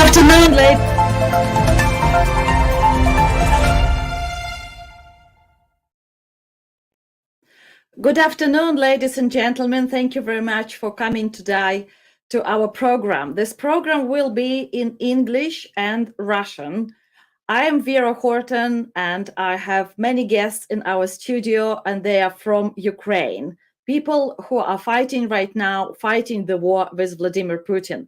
afternoon, Good afternoon, ladies and gentlemen. Thank you very much for coming today to our program. This program will be in English and Russian. I am Vera Horton, and I have many guests in our studio, and they are from Ukraine. People who are fighting right now, fighting the war with Vladimir Putin.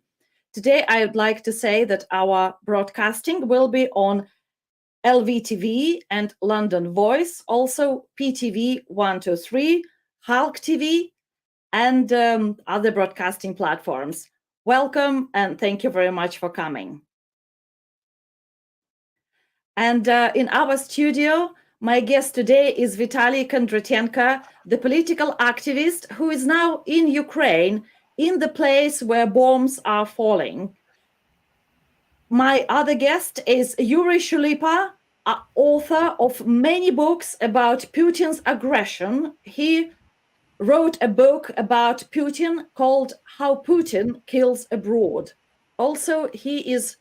Today, I would like to say that our broadcasting will be on LVTV and London Voice, also PTV 123, Hulk TV, and other broadcasting platforms. Welcome and thank you very much for coming. And in our studio, my guest today is Vitaly Kondratyenko, the political activist who is now in Ukraine, in the place where bombs are falling. My other guest is Yuri Shulipa, author of many books about Putin's aggression. He wrote a book about Putin called How Putin Kills Abroad. Also, he is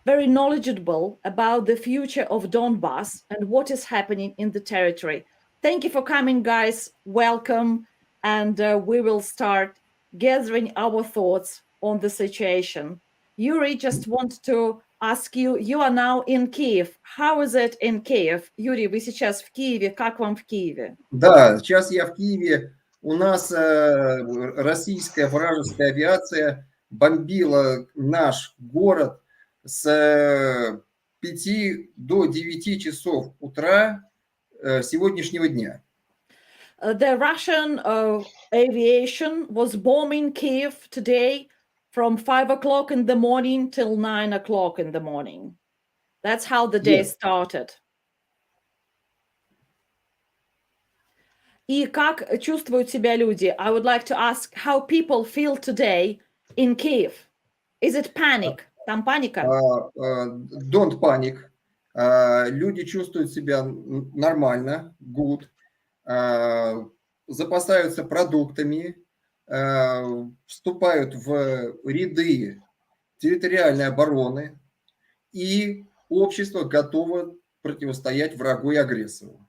very knowledgeable about the future of Donbass and what is happening in the territory. Thank you for coming, guys. Welcome. And we will start gathering our thoughts on the situation. Yuri, just want to ask you, you are now in Kiev. How is it in Kiev? Yuri, вы сейчас в Киеве. Как вам в Киеве? Да, сейчас я в Киеве. У нас российская вражеская авиация бомбила наш город с 5 до 9 часов утра сегодняшнего дня. The Russian aviation was bombing Kiev today from 5 o'clock in the morning till 9 o'clock in the morning. That's how the day started. И как чувствуют себя люди? I would like to ask how people feel today in Kiev. Is it panic? Там паника? Don't panic. Люди чувствуют себя нормально, good. Запасаются продуктами, вступают в ряды территориальной обороны, и общество готово противостоять врагу и агрессору.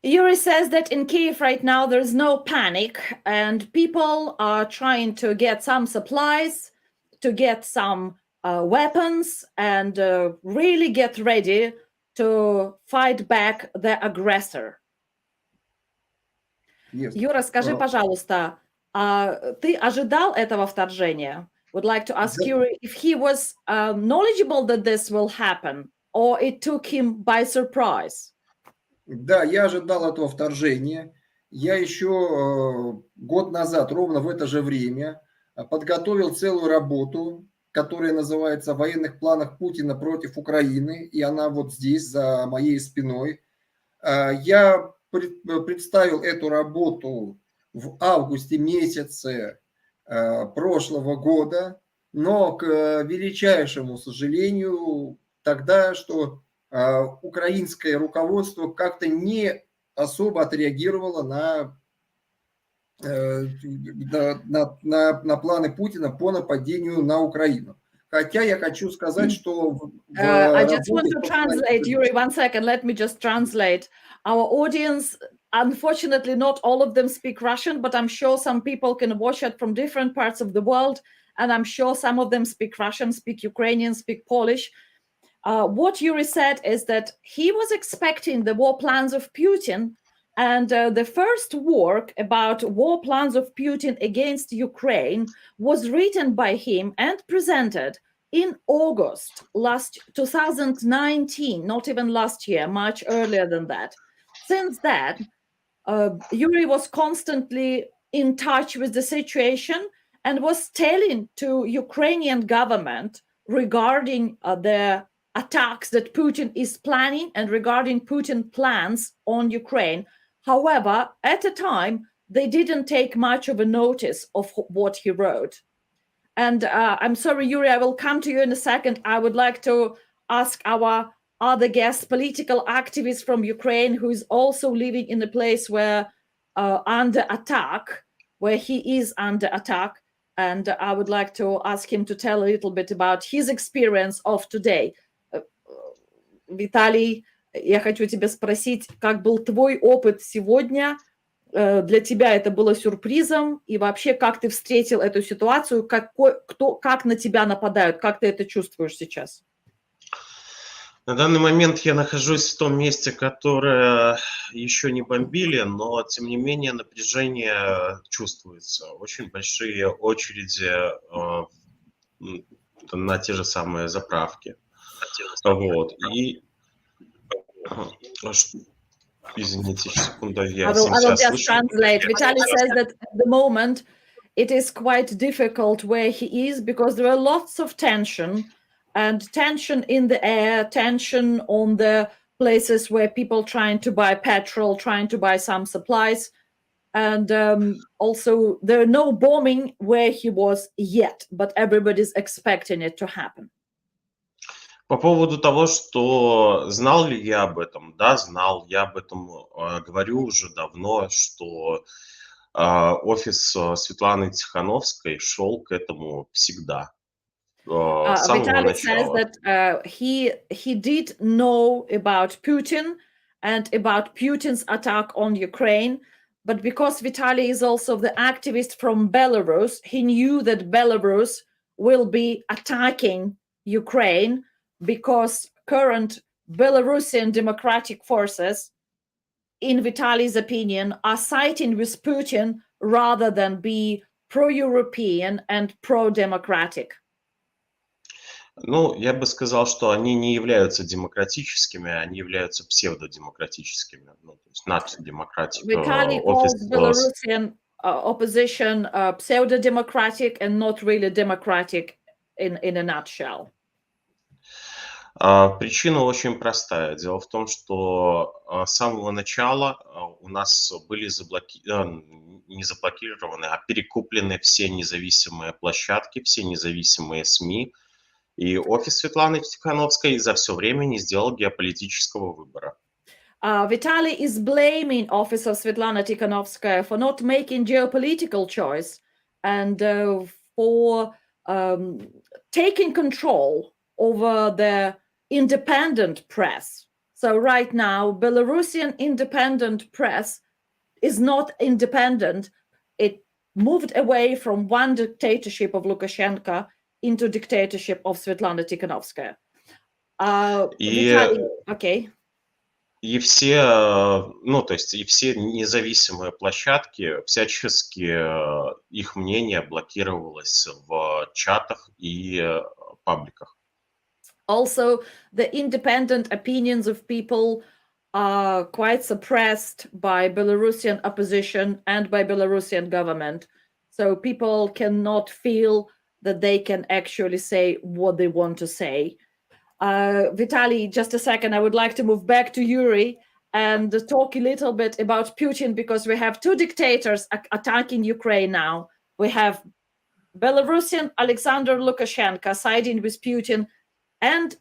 Yuri says that in Kiev right now there's no panic and people are trying to get some supplies, to get some weapons and really get ready to fight back the aggressor. Юра, скажи, пожалуйста, ты ожидал этого вторжения? Would like to ask Yuri if he was knowledgeable that this will happen or it took him by surprise. Да, я ожидал этого вторжения. Я еще год назад, ровно в это же время, подготовил целую работу, которая называется «О военных планах Путина против Украины», и она вот здесь, за моей спиной. Я представил эту работу в августе месяце прошлого года, но, к величайшему сожалению, тогда, что украинское руководство как-то не особо отреагировало на планы Путина по нападению на Украину. Хотя я хочу сказать, что... I just want to translate, Yuri, 1 second, let me just translate. Our audience, unfortunately, not all of them speak Russian, but I'm sure some people can watch it from different parts of the world, and I'm sure some of them speak Russian, speak Ukrainian, speak Polish. What Yuri said is that he was expecting the war plans of Putin, and the first work about war plans of Putin against Ukraine was written by him and presented in August 2019, not even last year, much earlier than that. Since then, Yuri was constantly in touch with the situation and was telling to Ukrainian government regarding the attacks that Putin is planning and regarding Putin plans on Ukraine. However, at the time, they didn't take much of a notice of what he wrote. And I'm sorry, Yuri, I will come to you in a second. I would like to ask our other guest, political activist from Ukraine, who is also living in a place where under attack, where he is under attack. And I would like to ask him to tell a little bit about his experience of today. Виталий, я хочу тебя спросить, как был твой опыт сегодня? Для тебя это было сюрпризом? И вообще, как ты встретил эту ситуацию? Как на тебя нападают? Как ты это чувствуешь сейчас? На данный момент я нахожусь в том месте, которое еще не бомбили, но тем не менее напряжение чувствуется. Очень большие очереди на те же самые заправки. Вот. И извините, секунду, я I will себя just слышу. translate. Vitaly says that at the moment it is quite difficult where he is because there are lots of tension and tension in the air, tension on the places where people trying to buy petrol, trying to buy some supplies. And also there are no bombing where he was yet, but everybody's expecting it to happen. По поводу того, что знал ли я об этом, да, знал, я об этом говорю уже давно, что офис Светланы Тихановской шел к этому всегда, с самого Vitaly says начала. that he did know about Putin and about Putin's attack on Ukraine, but because Vitaly is also the activist from Belarus, he knew that Belarus will be attacking Ukraine because current Belarusian democratic forces, in Vitaly's opinion, are siding with Putin rather than be pro-European and pro-democratic. Ну, я бы сказал, что они не являются демократическими, они являются псевдодемократическими. Ну, то есть not democratic Vitaly calls Belarusian opposition pseudo-democratic and not really democratic in a nutshell. Причина очень простая. Дело в том, что с самого начала у нас были не заблокированы, а перекуплены все независимые площадки, все независимые СМИ. И офис Светланы Тихановской за все время не сделал геополитического выбора. Vitaly is blaming office of Svetlana Tikhanovskaya for not making geopolitical choice and for taking control over the independent press. So right now, Belarusian independent press is not independent. It moved away from one dictatorship of Lukashenko into dictatorship of Svetlana Tikhanovskaya. Okay. И все, ну, то есть и все независимые площадки, всячески их мнение блокировалось в чатах и пабликах. Also, the independent opinions of people are quite suppressed by Belarusian opposition and by Belarusian government. So people cannot feel that they can actually say what they want to say. Vitaly, just a second, I would like to move back to Yuri and talk a little bit about Putin because we have two dictators attacking Ukraine now. We have Belarusian Alexander Lukashenko siding with Putin and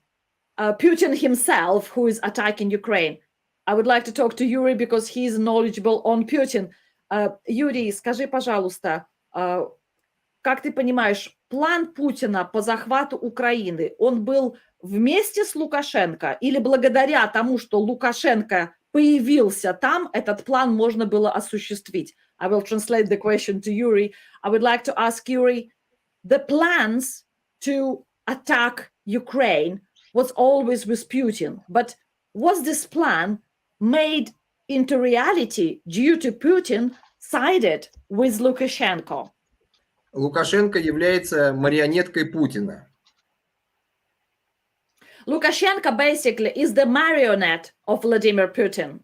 Putin himself, who is attacking Ukraine. I would like to talk to Yuri because he's knowledgeable on Putin. Юрий, скажи, пожалуйста, как ты понимаешь, план Путина по захвату Украины, он был вместе с Лукашенко или благодаря тому, что Лукашенко появился там, этот план можно было осуществить? I will translate the question to Yuri. I would like to ask Yuri, the plans to attack Ukraine was always with Putin, but was this plan made into reality due to Putin sided with Lukashenko? Лукашенко является марионеткой Путина. Lukashenko basically is the marionette of Vladimir Putin.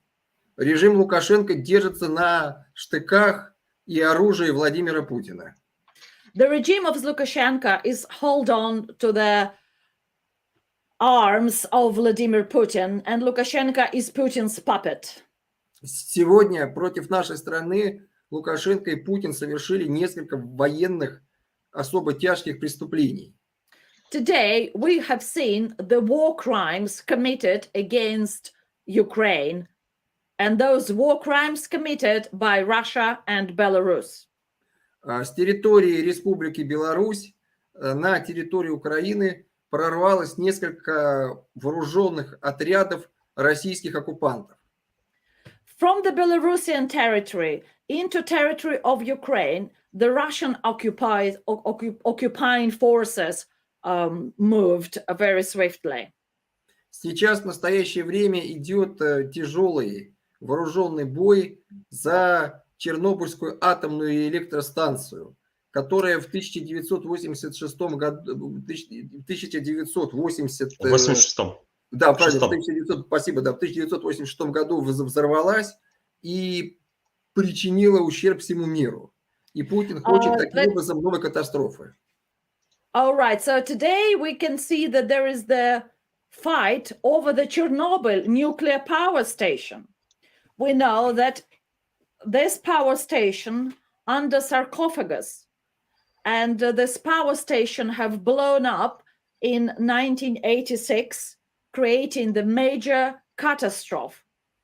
Режим Лукашенко держится на штыках и оружии Владимира Путина. The regime of Lukashenko is hold on to the arms of Vladimir Putin, and Lukashenko is Putin's puppet. Сегодня против нашей страны Лукашенко и Путин совершили несколько военных особо тяжких преступлений. Today, we have seen the war crimes committed against Ukraine, and those war crimes committed by Russia and Belarus. С территории Республики Беларусь на территорию Украины прорвалось несколько вооруженных отрядов российских оккупантов. From the Belarusian territory into territory of Ukraine, the Russian occupying forces moved very swiftly. Сейчас в настоящее время идет тяжелый вооруженный бой за Чернобыльскую атомную электростанцию, которая в 1986 году, 1980, 86-м. да, правильно, в Шестом. 1900, спасибо, да, в 1986 году взорвалась и причинила ущерб всему миру. И Путин хочет таким образом новой катастрофы. All right, so today we can see that there is the fight over the Chernobyl nuclear power station. We know that this power station under sarcophagus, and this power station have blown up in 1986, creating the major catastrophe.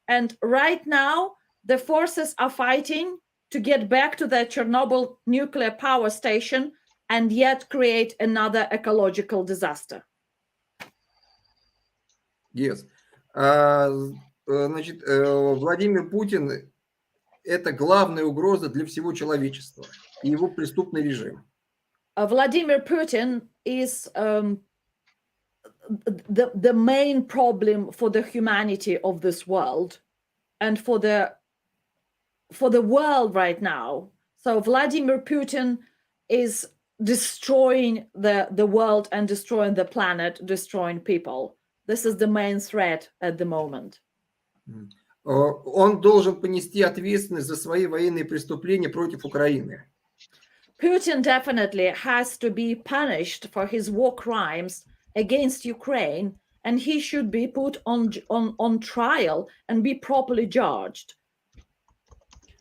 And right now, the forces are fighting to get back to the Chernobyl nuclear power station and yet create another ecological disaster. Yes. Значит, Владимир Путин – это главная угроза для всего человечества и его преступный режим. Vladimir Putin is the main problem for the humanity of this world and for the world right now. So Vladimir Putin is destroying the world and destroying the planet, destroying people. This is the main threat at the moment. Он должен понести ответственность за свои военные преступления против Украины. Putin definitely has to be punished for his war crimes against Ukraine, and he should be put on trial and be properly judged.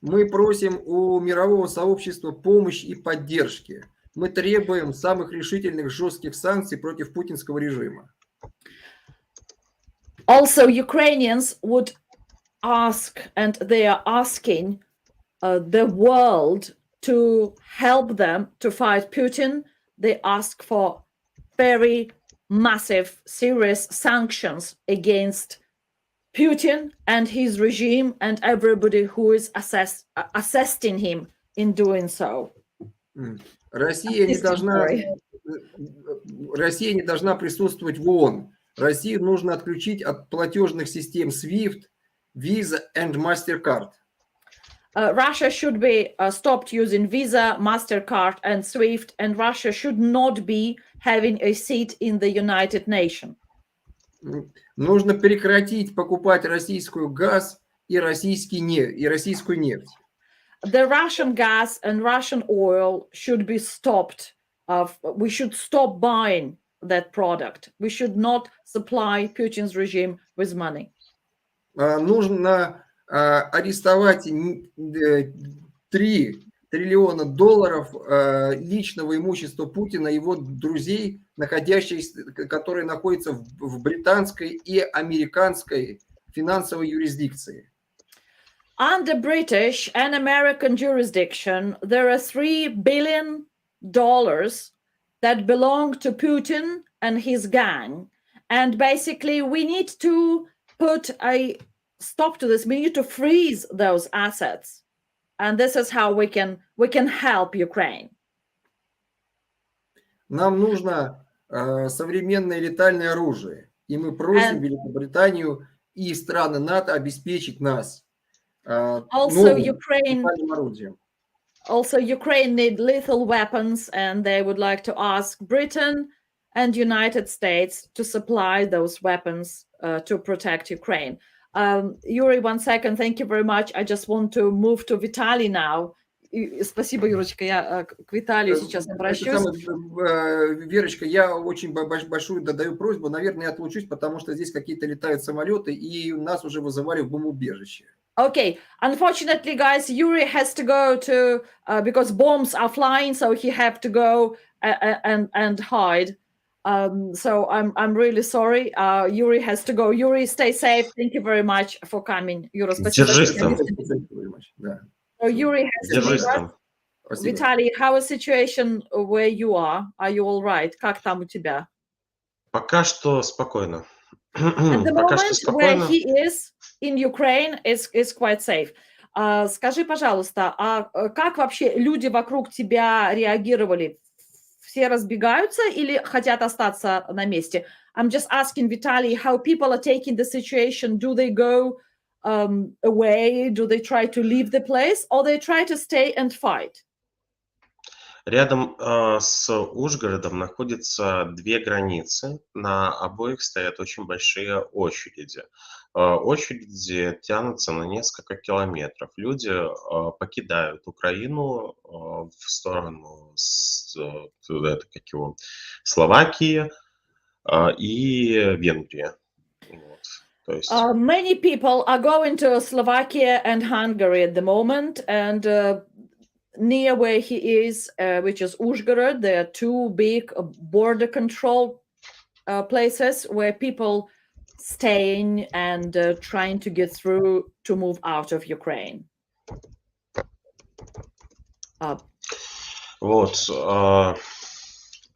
Мы просим у мирового сообщества помощи и поддержки. Мы требуем самых решительных жестких санкций против путинского режима. Also, Ukrainians would ask, and they are asking the world to help them to fight Putin. They ask for very massive, serious sanctions against Putin and his regime and everybody who is assisting him in doing so. Россия не должна присутствовать в ООН. Россию нужно отключить от платежных систем SWIFT, Visa and MasterCard. Russia should be stopped using Visa, MasterCard and SWIFT, and Russia should not be having a seat in the United Nations. Нужно прекратить покупать российскую газ и российскую нефть. The Russian gas and Russian oil should be stopped. We should stop buying that product. We should not supply Putin's regime with money. Нужно арестовать 3 триллиона долларов личного имущества Путина и его друзей, которые находятся в британской и американской финансовой юрисдикции. Under British and American jurisdiction, there are $3 billion that belong to Putin and his gang. And basically, we need to put a stop to this. We need to freeze those assets. And this is how we can help Ukraine. Нам нужно современное летальное оружие. И мы просим Великобританию и страны НАТО обеспечить нас also Ukraine оружием. Also, Ukraine need lethal weapons, and they would like to ask Britain and United States to supply those weapons to protect Ukraine. Yuri, 1 second. Thank you very much. I just want to move to Vitaly now. Спасибо, Юрочка. Я к Виталию сейчас обращусь. Верочка, я очень большую даю просьбу. Наверное, я отлучусь, потому что здесь какие-то летают самолеты, и нас уже вызывали в бомбоубежище. Okay, unfortunately, guys, Yuri has to go to because bombs are flying, so he have to go and hide. So I'm really sorry. Yuri has to go. Yuri, stay safe. Thank you very much for coming. Юра, спасибо. Держись там. So Yuri has to leave us. Спасибо. Vitaly, how is situation where you are? Are you all right? Как там у тебя? Пока что спокойно. At the Пока что moment, where спокойно. he is in Ukraine is quite safe. Скажи, пожалуйста, как вообще люди вокруг тебя реагировали? Все разбегаются или хотят остаться на месте? I'm just asking Vitaly how people are taking the situation. Do they go away? Do they try to leave the place? Or they try to stay and fight? Рядом с Ужгородом находятся две границы. На обоих стоят очень большие очереди. Очереди тянутся на несколько километров. Люди покидают Украину в сторону Словакии и Венгрии. Вот. То есть Many people are going to Slovakia and Hungary at the moment, and near where he is, which is Uzhgorod, there are two big border control places where people staying and trying to get through to move out of Ukraine. Вот.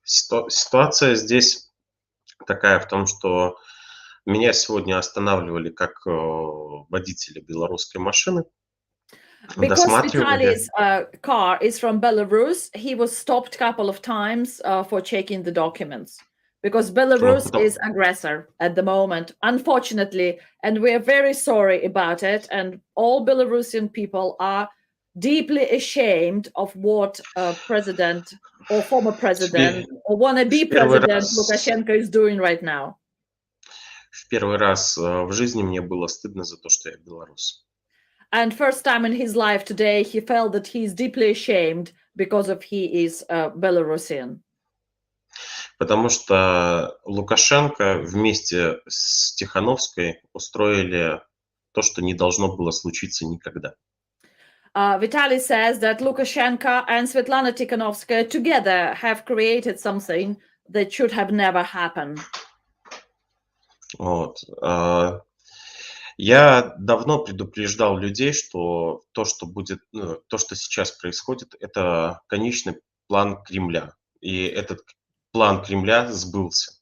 Ситуация здесь такая в том, что меня сегодня останавливали как водителя белорусской машины. Because Досматривали. Vitaly's car is from Belarus, he was stopped a couple of times for checking the documents. Because Belarus is aggressor at the moment, unfortunately, and we're very sorry about it. And all Belarusian people are deeply ashamed of what president or former president or wannabe president Lukashenko is doing right now. В первый раз в жизни мне было стыдно за то, что я белорус. And first time in his life today, he felt that he's deeply ashamed because of he is Belarusian. Потому что Лукашенко вместе с Тихановской устроили то, что не должно было случиться никогда. Vitaly says that Lukashenko and Svetlana Tikhanovskaya together have created something that should have never happened. Вот. Я давно предупреждал людей, что то, что будет, то, что сейчас происходит, это конечный план Кремля. И этот план Кремля сбылся.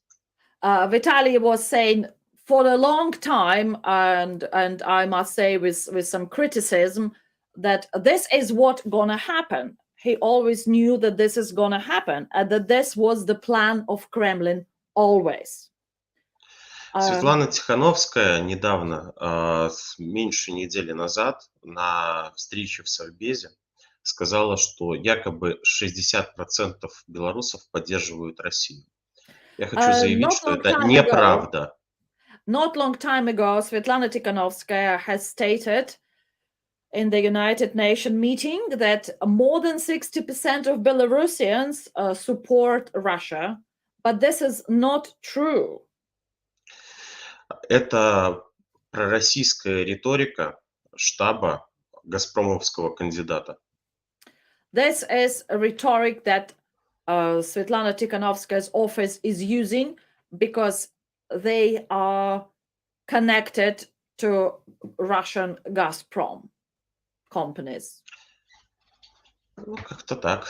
Vitaly was saying for a long time, and I must say with some criticism, that this is what gonna happen. He always knew that this is gonna happen, and that this was the plan of Kremlin always. Светлана Тихановская недавно, меньше недели назад, на встрече в Совбезе сказала, что якобы 60% белорусов поддерживают Россию. Я хочу заявить, что это неправда. Not long time ago, Svetlana Tikhanovskaya has stated in the United Nations meeting that more than 60% of Belarusians support Russia, but this is not true. Это пророссийская риторика штаба газпромовского кандидата. This is a rhetoric that Svetlana Tikhanovskaya's office is using because they are connected to Russian Gazprom companies. Ну, как-то так.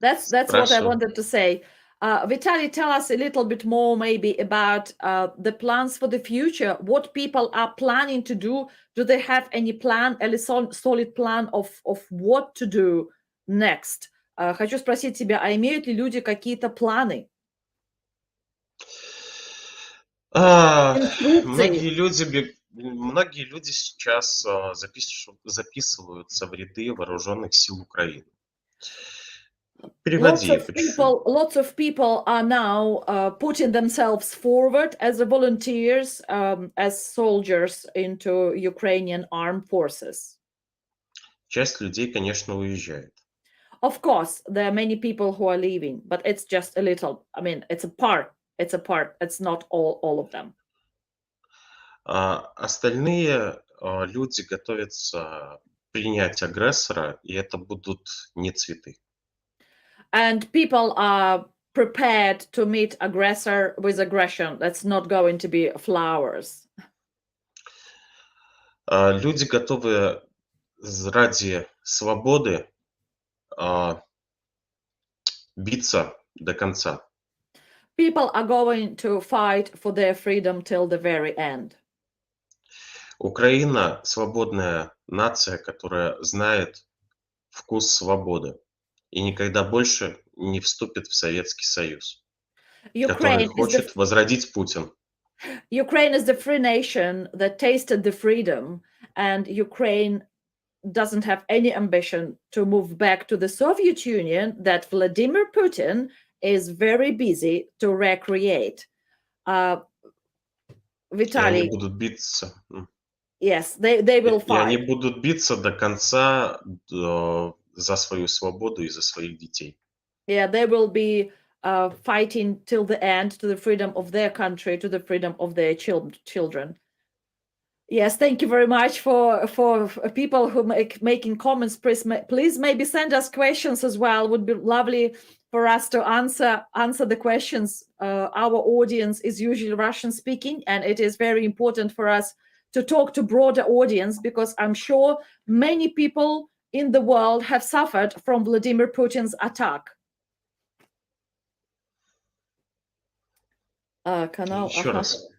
That's what I wanted to say. Vitaly, tell us a little bit more maybe about the plans for the future. What people are planning to do? Do they have any plan, a solid plan of what to do next? Хочу спросить тебя, а имеют ли люди какие-то планы? Многие люди сейчас записываются в ряды вооруженных сил Украины. Lots of people are now putting themselves forward as volunteers, as soldiers into Ukrainian armed forces. Часть людей, конечно, уезжает. Of course, there are many people who are leaving, but it's just a little. I mean, it's a part. It's a part. It's not all of them. Остальные люди готовятся принять агрессора, и это будут не цветы. And people are prepared to meet aggressor with aggression. That's not going to be flowers. Люди готовы ради свободы биться до конца. People are going to fight for their freedom till the very end. Украина свободная нация, которая знает вкус свободы и никогда больше не вступит в Советский Союз, который Ukraine is хочет возродить Путин. Ukraine is the free nation that tasted the freedom, and Ukraine doesn't have any ambition to move back to the Soviet Union that Vladimir Putin is very busy to recreate. И они Vitaly, будут биться. yes, they will И они fight. будут биться до конца за свою свободу и за своих детей. Yeah, they will be fighting till the end to the freedom of their country, to the freedom of their children. Yes, thank you very much for people who making comments. Please maybe send us questions as well. Would be lovely for us to answer the questions. Our audience is usually Russian speaking, and it is very important for us to talk to broader audience, because I'm sure many people in the world have suffered from Vladimir Putin's attack. Канал, Еще раз.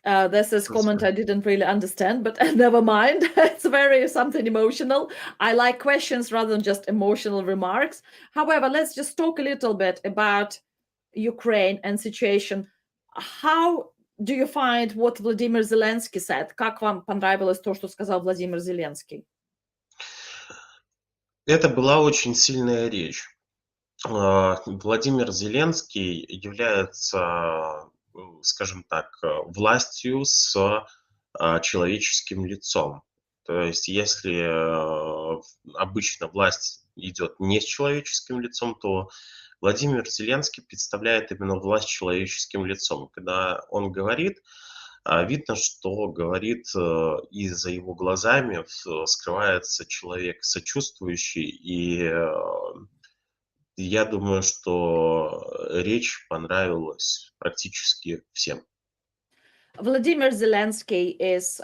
This is comment I didn't really understand, but never mind. It's very something emotional. I like questions rather than just emotional remarks. However, let's just talk a little bit about Ukraine and situation. How do you find what Vladimir Zelensky said? Как вам понравилось то, что сказал Владимир Зеленский? Это была очень сильная речь. Владимир Зеленский является, скажем так, властью с человеческим лицом. То есть если обычно власть идет не с человеческим лицом, то Владимир Зеленский представляет именно власть с человеческим лицом. Когда он говорит, видно, что говорит, и за его глазами скрывается человек сочувствующий, и я думаю, что речь понравилась практически всем. Vladimir Zelensky is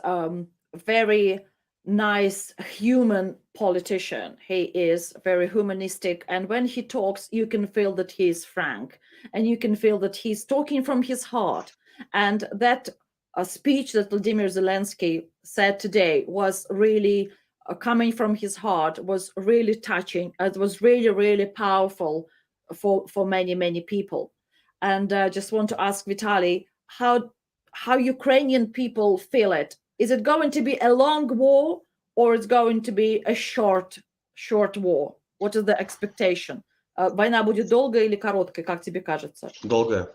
very nice human politician. He is very humanistic, and when he talks, you can feel that he is frank, and you can feel that he's talking from his heart. And that speech that Vladimir Zelensky said today was really coming from his heart, was really touching. It was really, really powerful for many, many people. And I just want to ask Vitaly, how Ukrainian people feel it. Is it going to be a long war, or it's going to be a short war? What is the expectation? Война будет долгой или короткой, как тебе кажется? Долгая.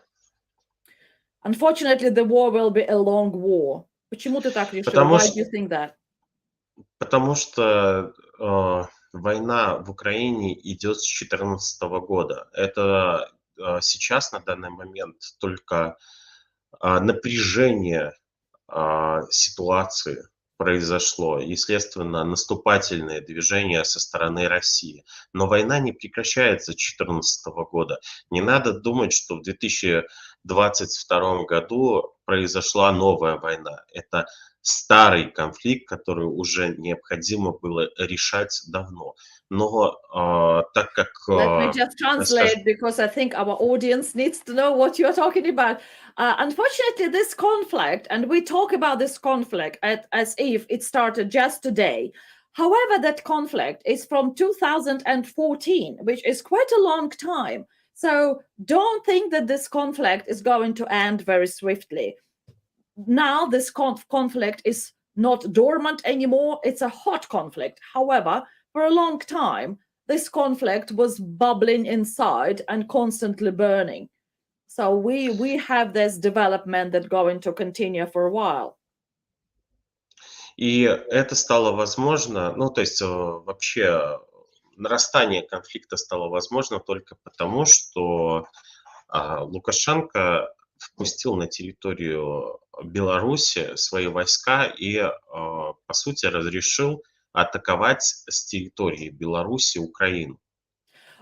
Unfortunately, the war will be a long war. Почему ты так решил? Why do you think that? Потому что война в Украине идет с 2014 года. Это сейчас, на данный момент, только напряжение ситуации произошло, естественно, наступательные движения со стороны России. Но война не прекращается с 2014 года. Не надо думать, что в 2022 году произошла новая война. Это старый конфликт, который уже необходимо было решать давно. Но так как... Let me just translate, because I think our audience needs to know what you're talking about. Unfortunately, this conflict, and we talk about this conflict as if it started just today. However, that conflict is from 2014, which is quite a long time. So don't think that this conflict is going to end very swiftly. Now this conflict is not dormant anymore. It's a hot conflict. However, for a long time, this conflict was bubbling inside and constantly burning. So we have this development that's going to continue for a while. И это стало возможно, ну, то есть вообще нарастание конфликта стало возможно только потому, что Лукашенко впустил на территорию Беларуси свои войска и, по сути, разрешил атаковать с территории Беларуси Украину.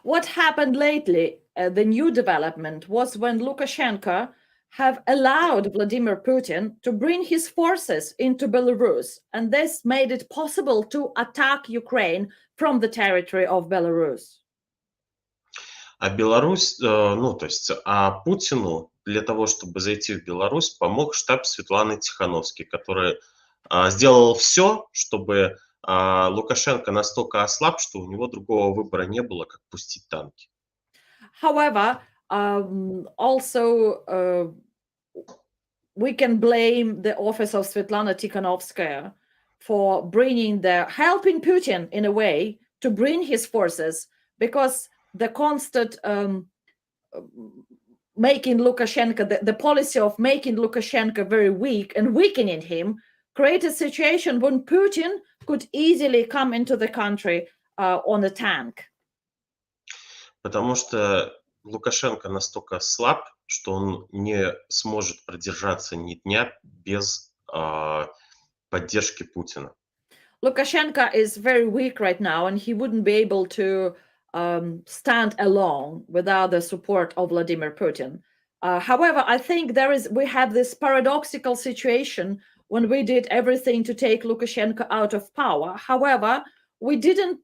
What happened lately, the new development, was when Lukashenko have allowed Vladimir Putin to bring his forces into Belarus, and this made it possible to attack Ukraine from the territory of Belarus. А Беларусь, ну, то есть, Путину для того, чтобы зайти в Беларусь, помог штаб Светланы Тихановской, который сделал все, чтобы Лукашенко настолько ослаб, что у него другого выбора не было, как пустить танки. However, also we can blame the office of Svetlana Tikhanovskaya for helping Putin in a way to bring his forces, because the constant making Lukashenko, the policy of making Lukashenko very weak and weakening him, create a situation when Putin could easily come into the country on a tank. Потому что Лукашенко настолько слаб, что он не сможет продержаться ни дня без поддержки Путина. Lukashenko is very weak right now, and he wouldn't be able to stand alone without the support of Vladimir Putin. However, I think we have this paradoxical situation when we did everything to take Lukashenko out of power. However, we didn't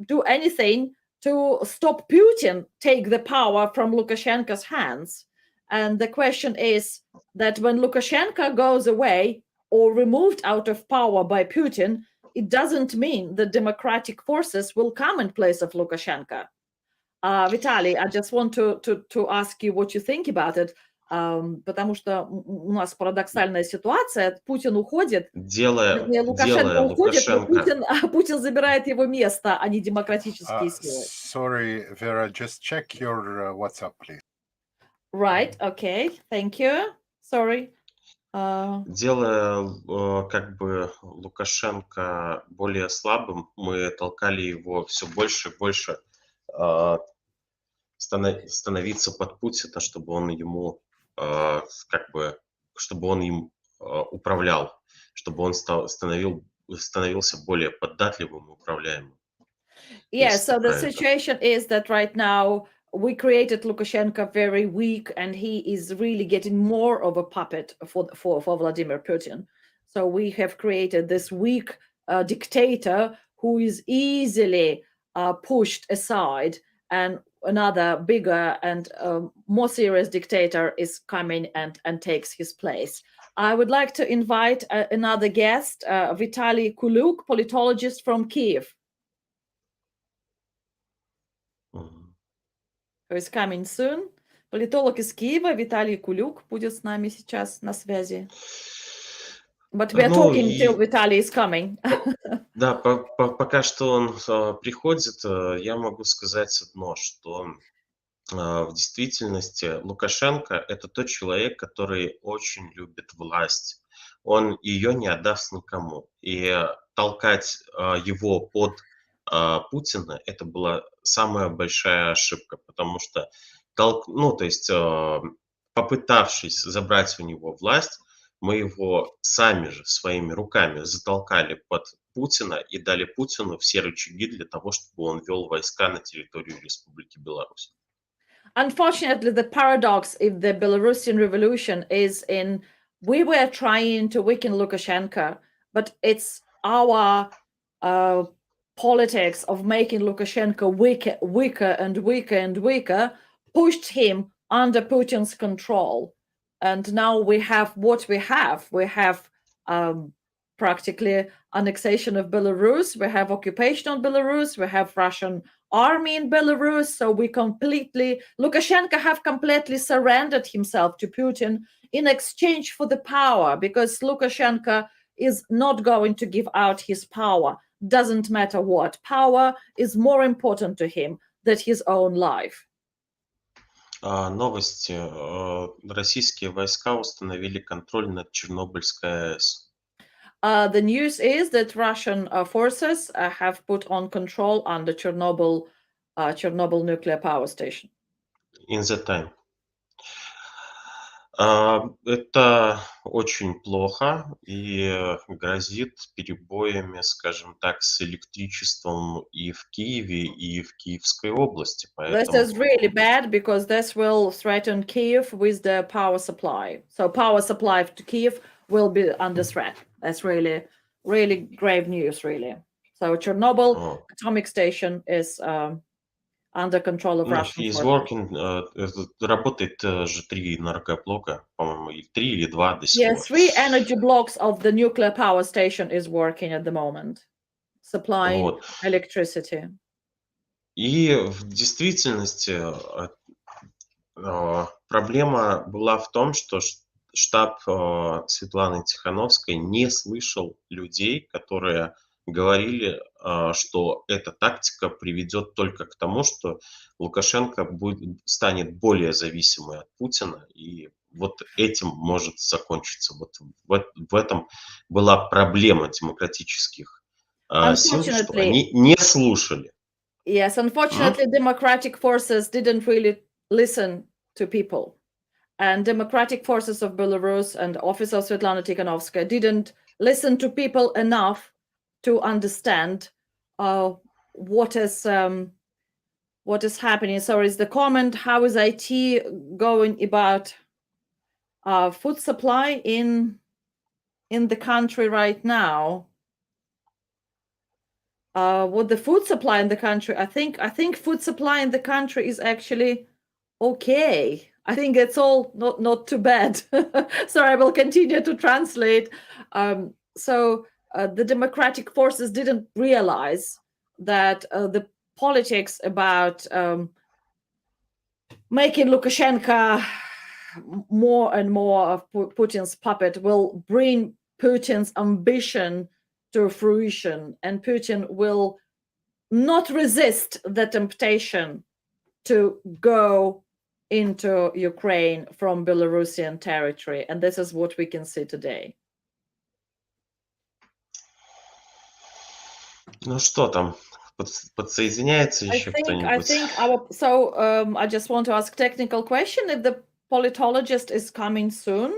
do anything to stop Putin take the power from Lukashenko's hands. And the question is that when Lukashenko goes away or removed out of power by Putin, it doesn't mean the democratic forces will come in place of Lukashenko. Vitaly, I just want to ask you what you think about it, потому что у нас парадоксальная ситуация. Путин уходит, Лукашенко уходит, но Путин забирает его место, а не демократические силы. Sorry, Vera, just check your WhatsApp, please. Right, okay, thank you. Sorry. Делая как бы Лукашенко более слабым, мы толкали его все больше и больше становиться под Путина, чтобы он ему чтобы он им управлял, чтобы он становился более податливым и управляемым. Yeah, so the situation is that right now we created Lukashenko very weak, and he is really getting more of a puppet for Vladimir Putin. So we have created this weak dictator who is easily pushed aside, and another bigger and more serious dictator is coming and takes his place. I would like to invite another guest, Vitaly Kuluk, politologist from Kyiv. Who is coming soon. Политолог из Киева Виталий Кулюк будет с нами сейчас на связи. But we are talking till Vitaly is coming. Да, пока что он приходит, я могу сказать одно, что в действительности Лукашенко – это тот человек, который очень любит власть. Он ее не отдаст никому. И толкать его под Путина – это была самая большая ошибка, потому что, попытавшись забрать у него власть, мы его сами же своими руками затолкали под Путина и дали Путину все рычаги для того, чтобы он вел войска на территорию Республики Беларусь. Unfortunately, the paradox of the Belarusian revolution is we were trying to weaken Lukashenko, but it's our politics of making Lukashenko weaker and weaker and weaker pushed him under Putin's control. And now we have what we have. We have practically annexation of Belarus. We have occupation of Belarus. We have Russian army in Belarus. So Lukashenko have completely surrendered himself to Putin in exchange for the power, because Lukashenko is not going to give out his power. Doesn't matter what. Power is more important to him than his own life. Новости. Российские войска установили контроль над Чернобыльской АЭС. The news is that Russian forces have put on control on the Chernobyl nuclear power station. In the time. Это очень плохо и грозит перебоями, скажем так, с электричеством и в Киеве, и в Киевской области. This is really Поэтому bad because this will threaten Kiev with the power supply. So power supply to Kiev will be under threat. That's really, really grave news, really. So Chernobyl о, atomic station is under control of ну, Russian is forces. working, работает же 3 энергоблока, по-моему, и 3 или 2 до сих Yes, пор. 3 energy blocks of the nuclear power station is working at the moment, supplying Вот. electricity. И в действительности проблема была в том, что штаб Светланы Тихановской не слышал людей, которые говорили, что эта тактика приведет только к тому, что Лукашенко станет более зависимой от Путина, и вот этим может закончиться. Вот в этом была проблема демократических сил, что Unfortunately, они не слушали. yes, unfortunately, democratic forces didn't really listen to people. And democratic forces of Belarus and office of Svetlana Tikhanovskaya didn't listen to people enough to understand what is happening. So is the comment, how is IT going about food supply in the country right now? What the food supply in the country, I think food supply in the country is actually okay. I think it's all not too bad. So I will continue to translate. So the democratic forces didn't realize that the politics about making Lukashenko more and more of Putin's puppet will bring Putin's ambition to fruition, and Putin will not resist the temptation to go into Ukraine from Belarusian territory. And this is what we can see today. Ну что там, подсоединяется I еще think кто-нибудь? I just want to ask technical question if the politologist is coming soon,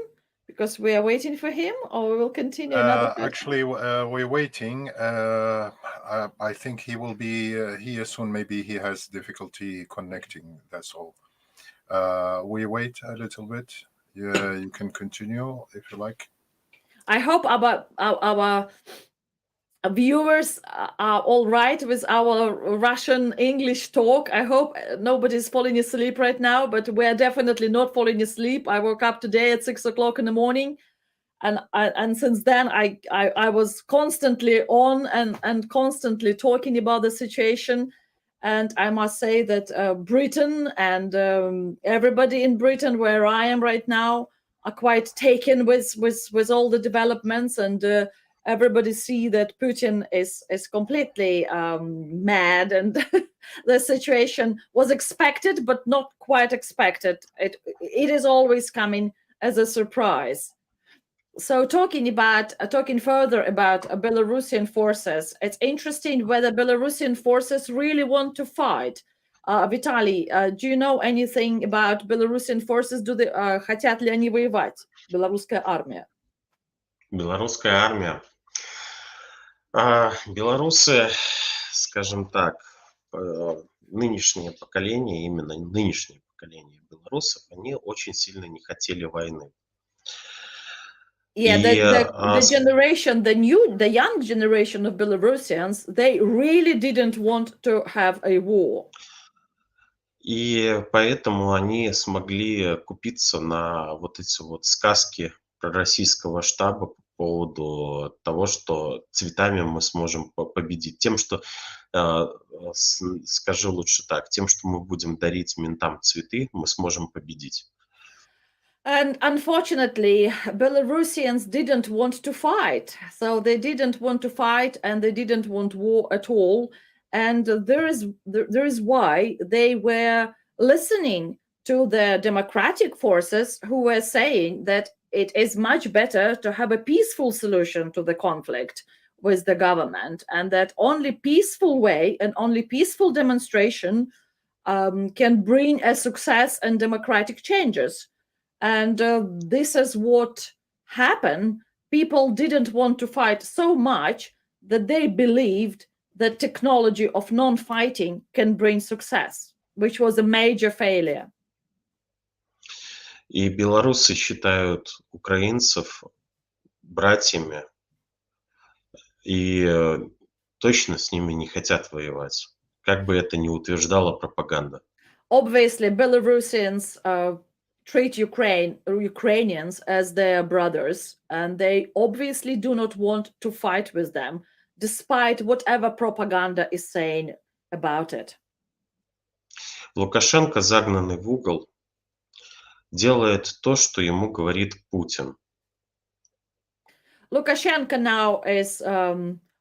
because we are waiting for him, or we will continue another question? Actually, we're waiting. I think he will be here soon. Maybe he has difficulty connecting. That's all. We wait a little bit. Yeah, you can continue if you like. I hope our viewers are all right with our Russian English talk. I hope nobody's falling asleep right now, but we're definitely not falling asleep. I woke up today at 6 o'clock in the morning, and since then I was constantly on and constantly talking about the situation. And I must say that Britain and everybody in Britain, where I am right now, are quite taken with all the developments, and everybody see that Putin is completely mad, and the situation was expected, but not quite expected. It is always coming as a surprise. So talking further about Belarusian forces, it's interesting whether Belarusian forces really want to fight. Vitaly, do you know anything about Belarusian forces? Хотят ли они воевать? Белорусская армия. Белорусская армия. Белорусы, скажем так, нынешнее поколение, именно нынешнее поколение белорусов, они очень сильно не хотели войны. Yeah, the generation, the young generation of Belarusians, they really didn't want to have a war. И поэтому они смогли купиться на вот эти вот сказки пророссийского штаба по поводу того, что цветами мы сможем победить. Тем, что, скажу лучше так, тем, что мы будем дарить ментам цветы, мы сможем победить. And unfortunately, Belarusians didn't want to fight. So they didn't want to fight, and they didn't want war at all. And there is why they were listening to the democratic forces who were saying that it is much better to have a peaceful solution to the conflict with the government, and that only peaceful way and only peaceful demonstration can bring a success and democratic changes. And this is what happened. People didn't want to fight so much that they believed that technology of non-fighting can bring success, which was a major failure. И белорусы считают украинцев братьями и точно с ними не хотят воевать, как бы это ни утверждала пропаганда. Obviously, Belarusians treat Ukrainians as their brothers, and they obviously do not want to fight with them, despite whatever propaganda is saying about it. Лукашенко, загнанный в угол, делает то, что ему говорит Путин. Lukashenko now is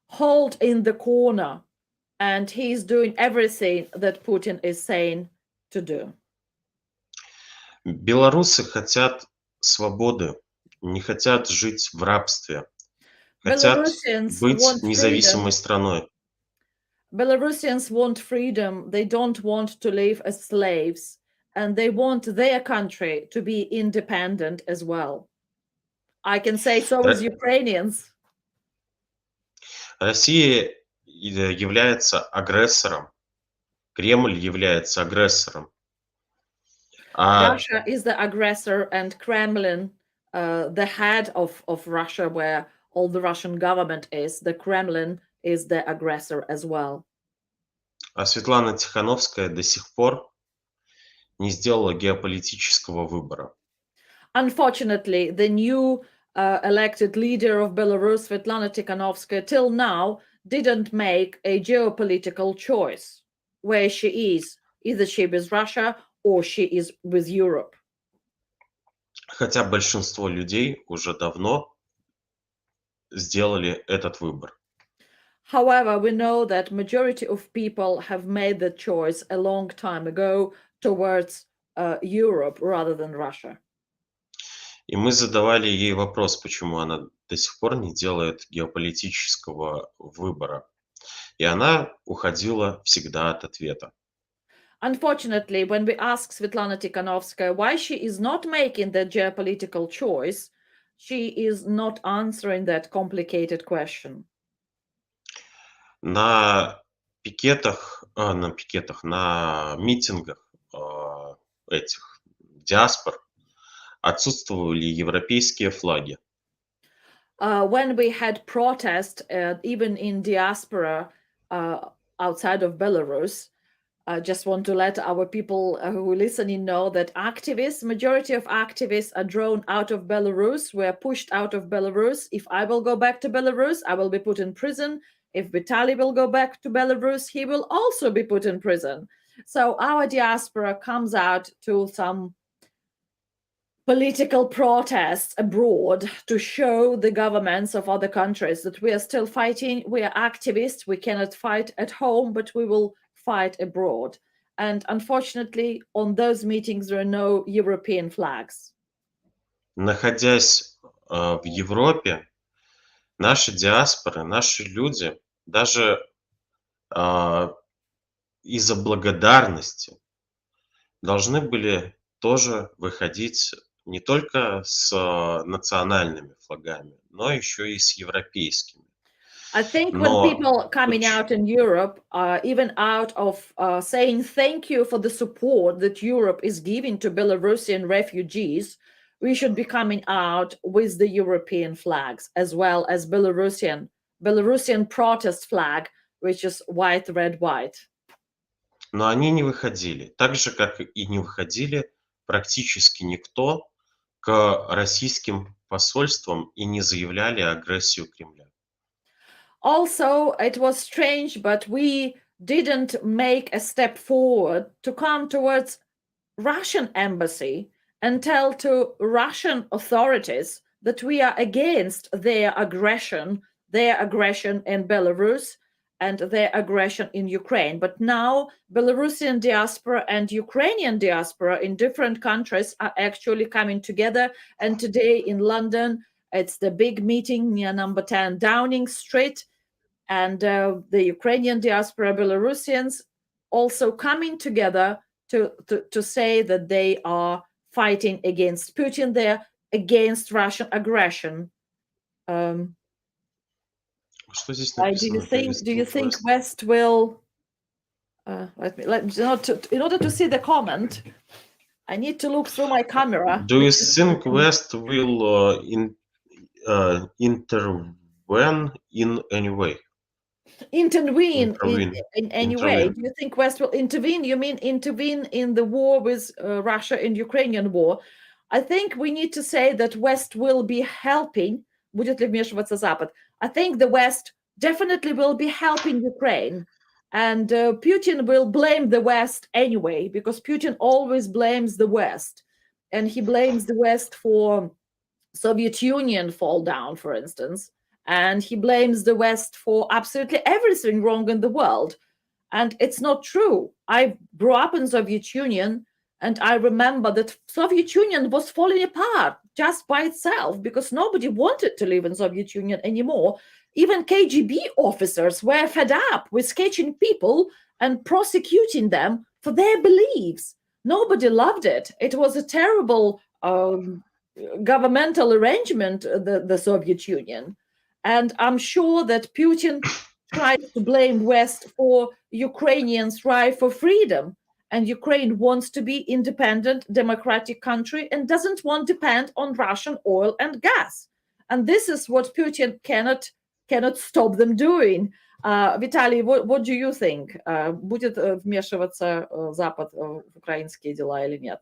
hauled in the corner, and he's doing everything that Putin is saying to do. Белорусы хотят свободы, не хотят жить в рабстве, хотят Belarusians быть want независимой freedom. страной. Belarusians want freedom. They don't want to live as slaves, and they want their country to be independent as well. I can say so as Ukrainians. Россия является агрессором, Кремль является агрессором. Russia is the aggressor, and Kremlin, the head of Russia, where all the Russian government is, the Kremlin is the aggressor as well. А Светлана Тихановская до сих пор не сделала геополитического выбора. Unfortunately, the new elected leader of Belarus, Svetlana Tikhanovskaya, till now didn't make a geopolitical choice where she is. Either she is Russia or she is with Europe. Хотя большинство людей уже давно сделали этот выбор. However, we know that majority of people have made the choice a long time ago towards Europe rather than Russia. И мы задавали ей вопрос, почему она до сих пор не делает геополитического выбора. И она уходила всегда от ответа. Unfortunately, when we ask Svetlana Tikhanovskaya why she is not making the geopolitical choice, she is not answering that complicated question. На митингах этих диаспор отсутствовали европейские флаги. When we had protests, even in diaspora outside of Belarus, I just want to let our people who are listening know that majority of activists are drawn out of Belarus, were pushed out of Belarus. If I will go back to Belarus, I will be put in prison. If Vitaly will go back to Belarus, he will also be put in prison. So our diaspora comes out to some political protests abroad to show the governments of other countries that we are still fighting. We are activists. We cannot fight at home, but we will fight abroad. And unfortunately, on those meetings, there are no European flags. Находясь в Европе, наши диаспоры, наши люди даже из-за благодарности должны были тоже выходить не только с национальными флагами, но еще и с европейскими. I think when people coming out in Europe, even out of saying thank you for the support that Europe is giving to Belarusian refugees, we should be coming out with the European flags as well as Belarusian protest flag, which is white, red, white. Но они не выходили, так же, как и не выходили практически никто к российским посольствам и не заявляли агрессию Кремля. Also, it was strange, but we didn't make a step forward to come towards Russian embassy and tell to Russian authorities that we are against their aggression in Belarus and their aggression in Ukraine. But now Belarusian diaspora and Ukrainian diaspora in different countries are actually coming together. And today in London, it's the big meeting near number 10 Downing Street. And the Ukrainian diaspora, Belarusians, also coming together to say that they are fighting against Putin. They're against Russian aggression. Что здесь Do you написано? think West will? In order to see the comment, I need to look through my camera. Do you think West will intervene in any way? Intervene Intervene. in any way? Intervene. Do you think West will intervene? You mean intervene in the war with Russia and Ukrainian war? I think we need to say that West will be helping. Будет ли вмешиваться Запад? I think the West definitely will be helping Ukraine. And Putin will blame the West anyway, because Putin always blames the West. And he blames the West for Soviet Union fall down, for instance. And he blames the West for absolutely everything wrong in the world. And it's not true. I grew up in Soviet Union, and I remember that Soviet Union was falling apart just by itself because nobody wanted to live in Soviet Union anymore. Even KGB officers were fed up with catching people and prosecuting them for their beliefs. Nobody loved it. It was a terrible governmental arrangement, the Soviet Union. And I'm sure that Putin tries to blame West for Ukrainians' strive for freedom. And Ukraine wants to be independent, democratic country and doesn't want to depend on Russian oil and gas. And this is what Putin cannot stop them doing. Vitaly, what do you think? Будет вмешиваться Запад в украинские дела или нет?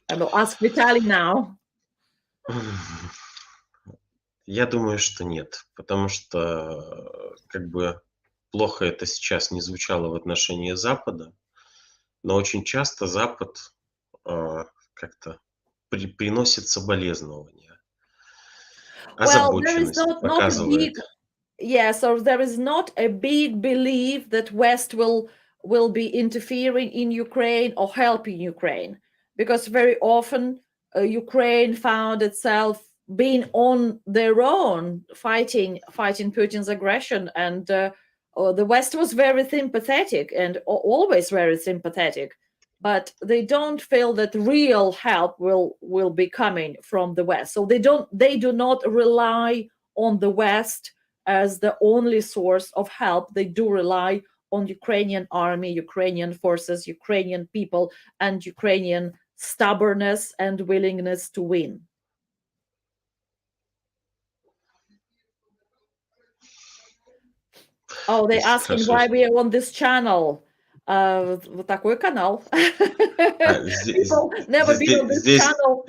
I will ask Vitaly now. Я думаю, что нет, потому что как бы плохо это сейчас не звучало в отношении Запада, но очень часто Запад как-то приносит соболезнования, озабоченность показывает. So there is not a big belief that West will be interfering in Ukraine or helping Ukraine, because very often Ukraine found itself being on their own, fighting Putin's aggression, and the West was very sympathetic and always very sympathetic, but they don't feel that real help will be coming from the West. So they do not rely on the West as the only source of help. They do rely on Ukrainian army, Ukrainian forces, Ukrainian people, and Ukrainian stubbornness and willingness to win. Oh, they're asking why we are on this channel. Вот такой канал.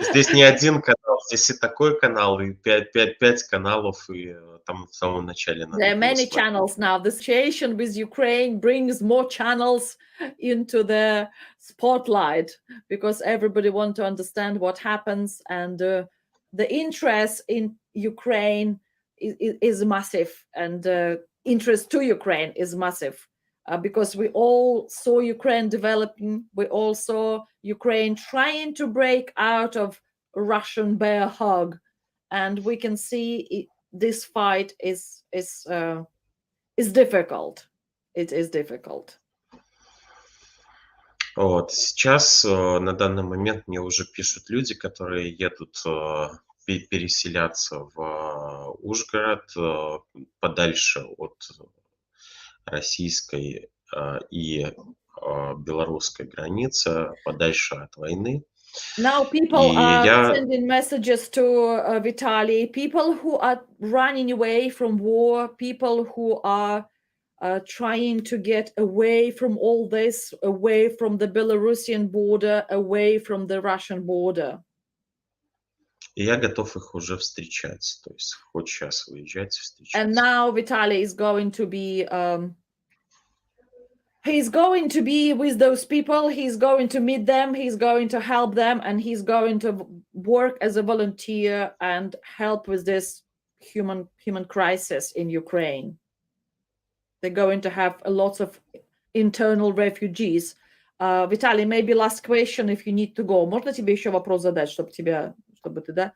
Здесь не один канал, здесь и такой канал, и 5 каналов, и там в самом начале. There are many channels now. The situation with Ukraine brings more channels into the spotlight because everybody wants to understand what happens, and the interest in Ukraine is massive, and interest to Ukraine is massive. Because we all saw Ukraine developing, we all saw Ukraine trying to break out of Russian bear hug, and we can see this fight is difficult. It is difficult. Вот сейчас на данный момент мне уже пишут люди, которые едут переселяться в Ужгород, подальше от российской и белорусской границы, подальше от войны. Now people are sending messages to Vitaly, people who are running away from war, people who are trying to get away from all this, away from the Belarusian border, away from the Russian border. И я готов их уже встречать, то есть хоть сейчас выезжать, встречать. And now Vitaly is going to be he's going to be with those people, he's going to meet them, he's going to help them, and he's going to work as a volunteer and help with this human crisis in Ukraine. They're going to have lots of internal refugees. Vitaly, maybe last question if you need to go. Можно тебе еще вопрос задать, чтобы ты, да?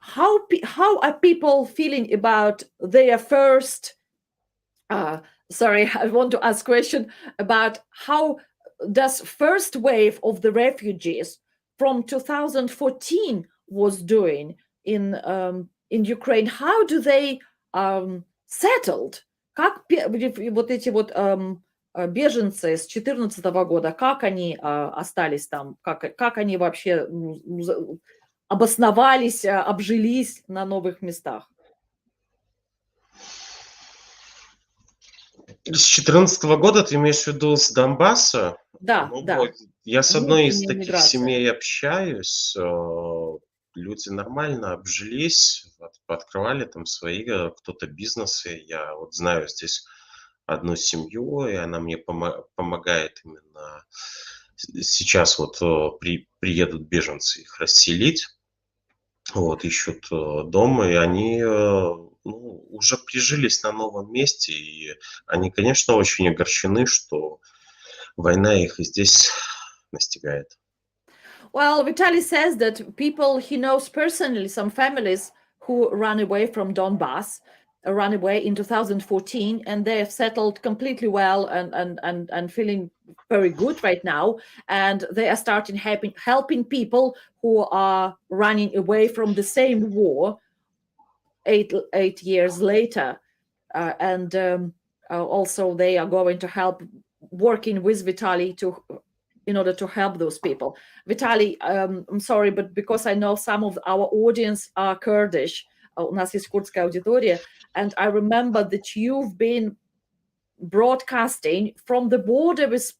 How are people feeling about their first sorry, I want to ask a question about how this first wave of the refugees from 2014 was doing in Ukraine? How do they settled? Как вот эти вот беженцы с 2014 года, как они остались там? Как они вообще обосновались, обжились на новых местах? С 2014 года ты имеешь в виду с Донбасса? Да, Ну, да. вот я с одной из Внутренняя таких миграция. семей общаюсь. Люди нормально обжились, открывали там свои кто-то бизнесы. Я вот знаю здесь одну семью, и она мне помогает именно сейчас вот приедут беженцы, их расселить. Вот, ищут дом, и они уже прижились на новом месте, и они, конечно, очень огорчены, что война их и здесь настигает. Well, Vitaly says that people he knows personally, some families who ran away from Donbass, ran away in 2014, and they have settled completely well and feeling very good right now. And they are starting helping people who are running away from the same war 8 years later. Also they are going to help working with Vitaly in order to help those people. Vitaly, I'm sorry, but because I know some of our audience are Kurdish, у нас есть курдская аудитория, and I remember that you've been broadcasting from the border with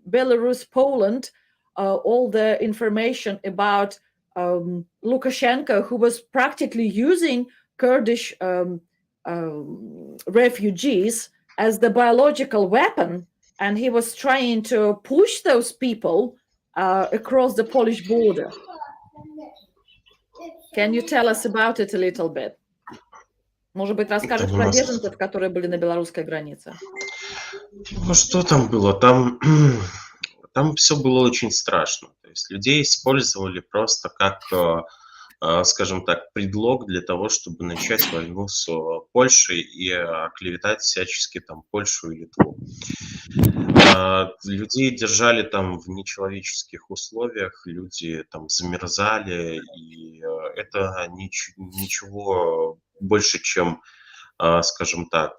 Belarus, Poland, all the information about Lukashenko, who was practically using Kurdish refugees as the biological weapon, and he was trying to push those people across the Polish border. Can you tell us about it a little bit? Может быть, расскажешь про беженцев, которые были на белорусской границе? Ну, что там было? Там все было очень страшно. То есть людей использовали просто как, скажем так, предлог для того, чтобы начать войну с Польшей и оклеветать всячески там Польшу и Литву. Людей держали там в нечеловеческих условиях, люди там замерзали, и это ничего больше, чем, скажем так,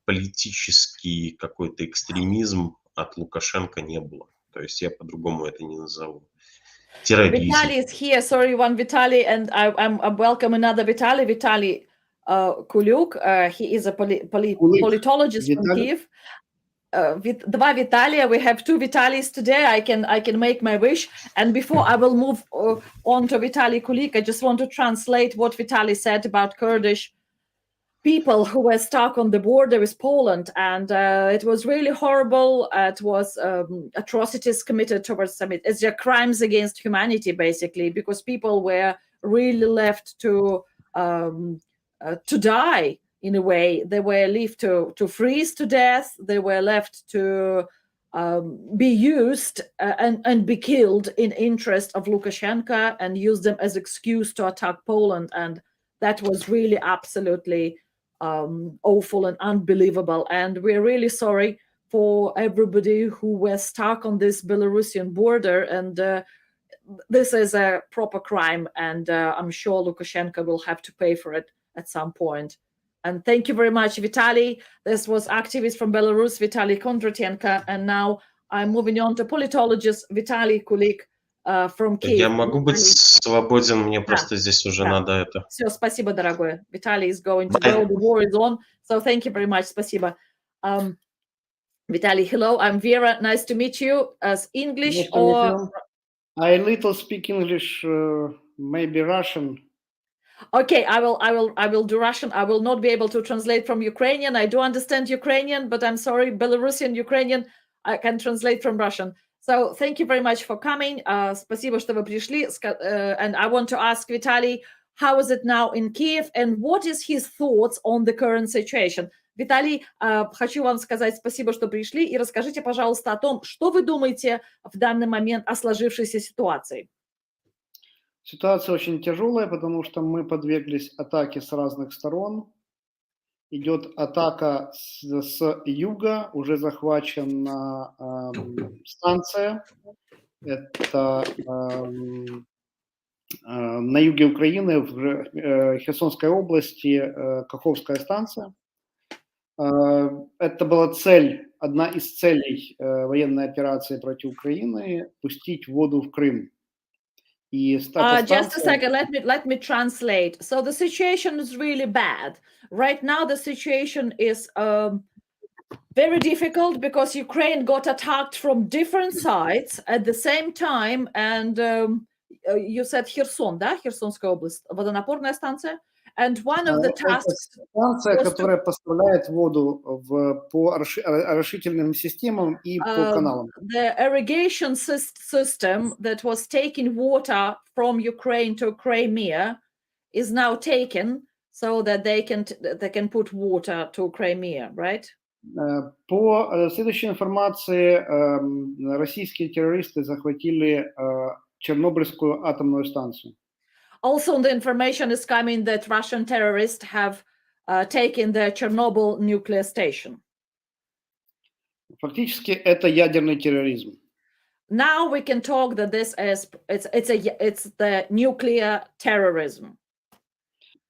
политический какой-то экстремизм от Лукашенко не было. То есть я по-другому это не назову. Терроризм. Vitaly is here. Sorry, one Vitaly, and I'm welcome another Vitaly. Vitaly Kulyuk. He is a politologist from Kiev. Два Vitalia. We have two Vitalis today. I can make my wish. And before I will move on to Vitaly Kulyk, I just want to translate what Vitaly said about Kurdish people who were stuck on the border with Poland, and it was really horrible. It was atrocities committed towards them. It's crimes against humanity, basically, because people were really left to die. In a way, they were left to freeze to death. They were left to be used and be killed in interest of Lukashenko, and use them as excuse to attack Poland. And that was really absolutely awful and unbelievable. And we're really sorry for everybody who were stuck on this Belarusian border. And this is a proper crime. And I'm sure Lukashenko will have to pay for it at some point. And thank you very much, Vitaly. This was activist from Belarus, Vitaly Kondratyenko. And now I'm moving on to politologist Vitaly Kulyk from Kiev. Я могу быть свободен, мне просто здесь уже надо это. Все, спасибо, дорогой. Vitaly is going to go. The war is on. So thank you very much. Спасибо. Vitaly, hello. I'm Vera. Nice to meet you. As English Nice to or... meet you. I little speak English, maybe Russian. Okay, I will do Russian. I will not be able to translate from Ukrainian. I do understand Ukrainian, but I'm sorry, Belarusian, Ukrainian, I can translate from Russian. So thank you very much for coming. Спасибо, что вы пришли. And I want to ask Vitaly, how is it now in Kiev, and what is his thoughts on the current situation? Виталий, хочу вам сказать спасибо, что пришли, и расскажите, пожалуйста, о том, что вы думаете в данный момент о сложившейся ситуации. Ситуация очень тяжелая, потому что мы подверглись атаке с разных сторон. идет атака с юга, уже захвачена станция. Это на юге Украины, в Херсонской области, Каховская станция. Это была одна из целей военной операции против Украины – пустить воду в Крым. И Just a second, let me translate. So the situation is really bad. Right now, the situation is very difficult because Ukraine got attacked from different sides at the same time. And you said Kherson, да? Херсонская область, водонапорная станция. And one of the tasks... Станция, которая поставляет воду по орошительным системам и по каналам. The irrigation system that was taking water from Ukraine to Crimea is now taken so that they can put water to Crimea, right? По следующей информации, российские террористы захватили Чернобыльскую атомную станцию. Also, the information is coming that Russian terrorists have taken the Chernobyl nuclear station. Фактически это ядерный терроризм. Now we can talk that this is it's the nuclear terrorism.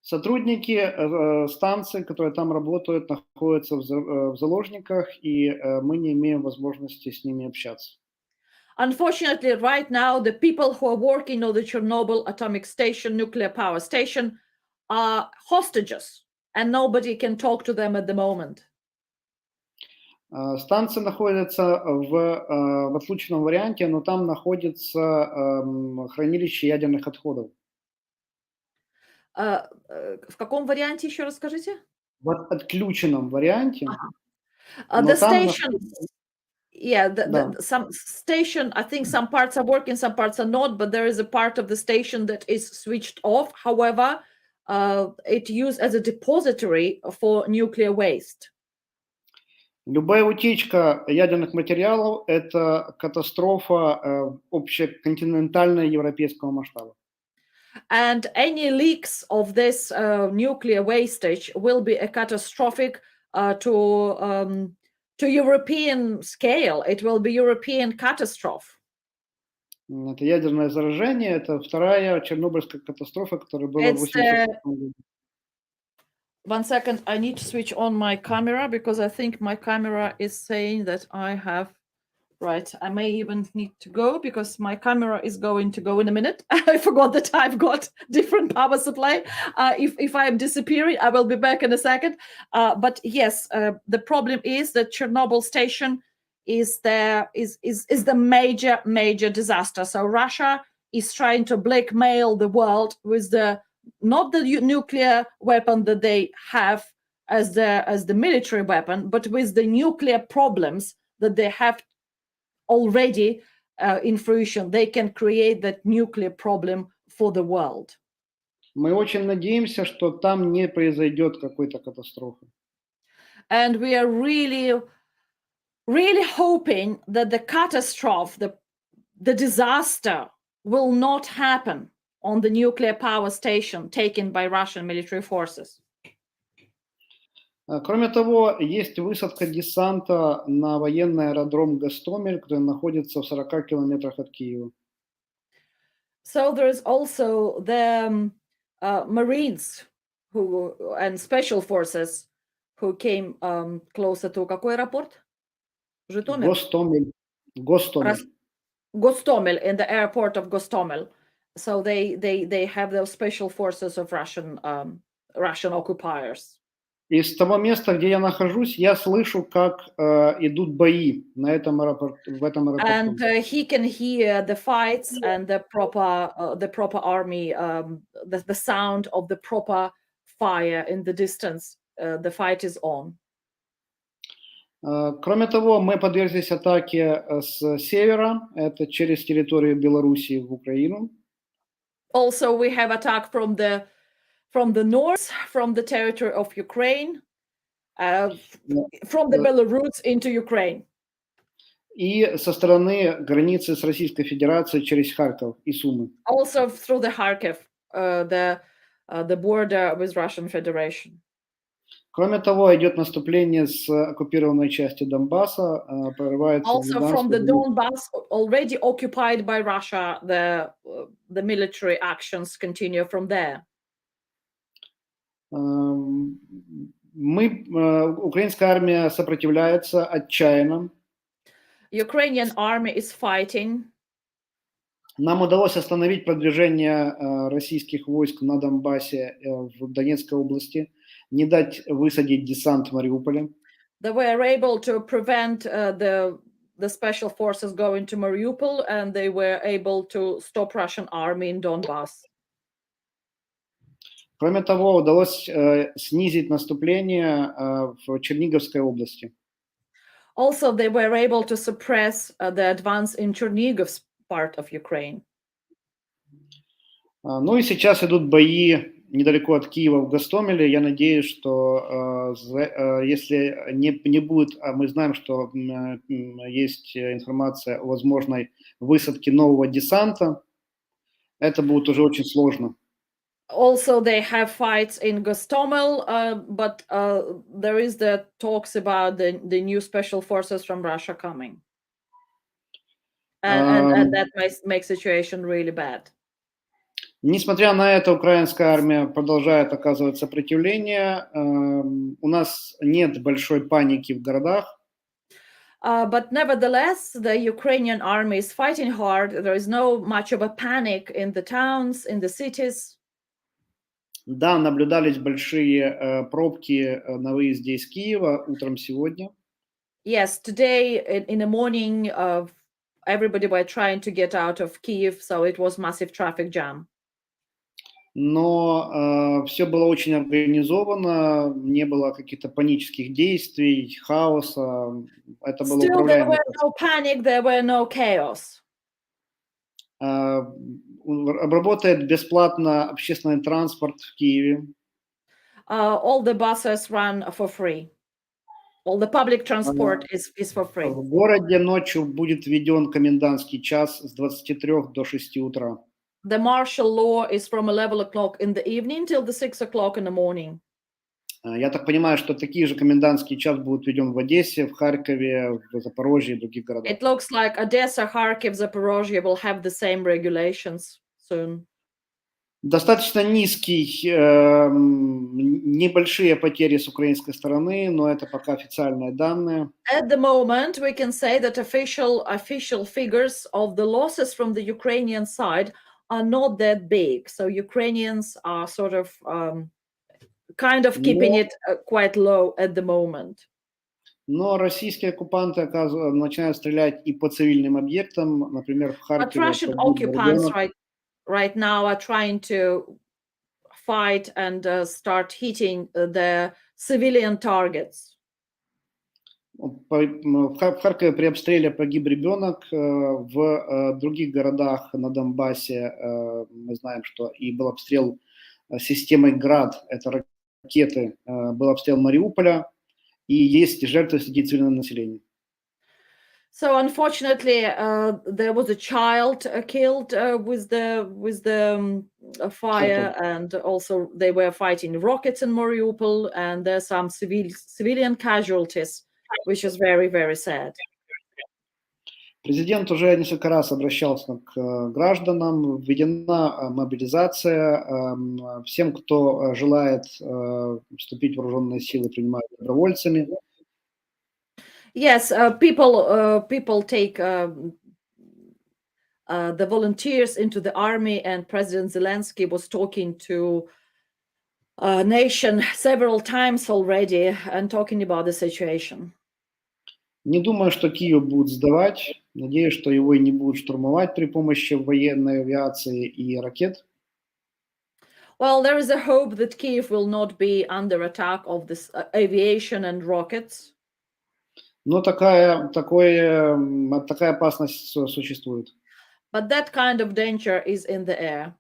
Сотрудники станции, которые там работают, находятся в заложниках, и мы не имеем возможности с ними общаться. Unfortunately, right now, the people who are working on the Chernobyl atomic station, nuclear power station, are hostages, and nobody can talk to them at the moment. Станция находится в отлученном варианте, но там находится хранилище ядерных отходов. В каком варианте, еще раз скажите? В отключенном варианте. The station... Yeah, some station, I think some parts are working, some parts are not, but there is a part of the station that is switched off. However, it's used as a depository for nuclear waste. Любая утечка ядерных материалов – это катастрофа общеконтинентального европейского масштаба. And any leaks of this nuclear wastage will be a catastrophic to European scale. It will be European catastrophe. Это ядерное заражение, это вторая Чернобыльская катастрофа, которая была в 1986 году. One second, I need to switch on my camera because I think my camera is saying that I have... Right, I may even need to go because my camera is going to go in a minute. I forgot that I've got different power supply. If I am disappearing, I will be back in a second. But yes, the problem is that Chernobyl station is the major disaster. So Russia is trying to blackmail the world with not the nuclear weapon that they have as the military weapon, but with the nuclear problems that they have already in fruition. They can create that nuclear problem for the world. Мы очень надеемся, что там не произойдет какой-то катастрофы. And we are really hoping that the catastrophe, the disaster will not happen on the nuclear power station taken by Russian military forces. Кроме того, есть высадка десанта на военный аэродром Гостомель, который находится в 40 километрах от Киева. So there is also the Marines and special forces who came closer to какой аэропорт? Житомир? Гостомель. Gostomel, in the airport of Gostomel. So they have those special forces of Russian occupiers. Из того места, где я нахожусь, я слышу, как идут бои в этом аэропорту. And he can hear the fights and the proper army, the sound of the proper fire in the distance. The fight is on. Кроме того, мы подверглись атаке с севера, это через территорию Белоруссии в Украину. Also, we have attack from the north, from the territory of Ukraine, from the Belarus into Ukraine. И со стороны границы с Российской Федерацией через Харьков и Сумы. Also through the Kharkiv, the border with Russian Federation. Кроме того, идет наступление с оккупированной части Донбасса, прорывается в Also from the Луганскую. Donbas, already occupied by Russia, the military actions continue from there. Украинская армия сопротивляется отчаянно. Ukrainian army is fighting. Нам удалось остановить продвижение российских войск на Донбассе в Донецкой области, не дать высадить десант в Мариуполе. They were able to prevent the special forces going to Mariupol, and they were able to stop Russian army in Donbass. Кроме того, удалось снизить наступление в Черниговской области. Also, they were able to suppress the advance in Chernigov part of Ukraine. Ну и сейчас идут бои недалеко от Киева в Гостомеле. Я надеюсь, что если не будет, а мы знаем, что есть информация о возможной высадке нового десанта, это будет уже очень сложно. Also, they have fights in Gostomel, but there is the talks about the new special forces from Russia coming. And that makes situation really bad. Несмотря на это, украинская армия продолжает оказывать сопротивление. У нас нет большой паники в городах. But nevertheless, the Ukrainian army is fighting hard. There is no much of a panic in the towns, in the cities. Да, наблюдались большие пробки на выезде из Киева утром сегодня. Yes, today in the morning, everybody were trying to get out of Kyiv, so it was massive traffic jam. Но все было очень организовано, не было каких-то панических действий, хаоса. Это было Still, there управляемо. were no panic, there were no chaos. Работает бесплатно общественный транспорт в Киеве. All the buses run for free. All the public transport is for free. В городе ночью будет введен комендантский час с 23 до 6 утра. The martial law is from 11 o'clock in the evening till the 6 o'clock in the morning. Я так понимаю, что такие же комендантский час будут введен в Одессе, в Харькове, в Запорожье и других городах. It looks like Odessa, Kharkiv, Zaporozhye will have the same regulations soon. Достаточно небольшие потери с украинской стороны, но это пока официальные данные. At the moment, we can say that official figures of the losses from the Ukrainian side are not that big. So Ukrainians are sort of kind of keeping it quite low at the moment. Но российские оккупанты начинают стрелять и по цивильным объектам, например, в But Харькове. Russian occupants right now are trying to fight and start hitting the civilian targets. В Харькове при обстреле погиб ребенок. В других городах на Донбассе мы знаем, что и был обстрел системой ГРАД, это ракеты, был обстрел Мариуполя, и есть жертвы среди цивильного населения. So unfortunately, there was a child killed with the fire, and also they were fighting rockets in Mariupol, and there's some civilian casualties, which is very, very sad. Президент уже несколько раз обращался к гражданам, введена мобилизация, всем, кто желает вступить в вооруженные силы, принимают добровольцами. Yes, people take the volunteers into the army, and President Zelensky was talking to a nation several times already and talking about the situation. Не думаю, что Киев будут сдавать. Надеюсь, что его и не будут штурмовать при помощи военной авиации и ракет. Well, there is a hope that Kyiv will not be under attack of this aviation and rockets. Но такая опасность существует. But that kind of danger is in the air.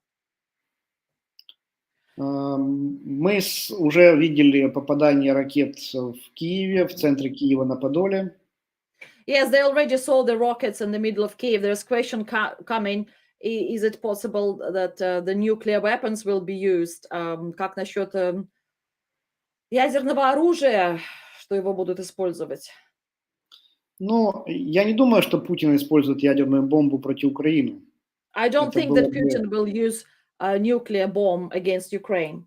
Мы уже видели попадание ракет в Киеве, в центре Киева на Подоле. Yes, they already saw the rockets in the middle of Kyiv. There's a question coming. Is it possible that the nuclear weapons will be used? Как насчет ядерного оружия, что его будут использовать. Ну, я не думаю, что Путин использует ядерную бомбу против Украины. I don't Это think было that бы, Putin will use a nuclear bomb against Ukraine.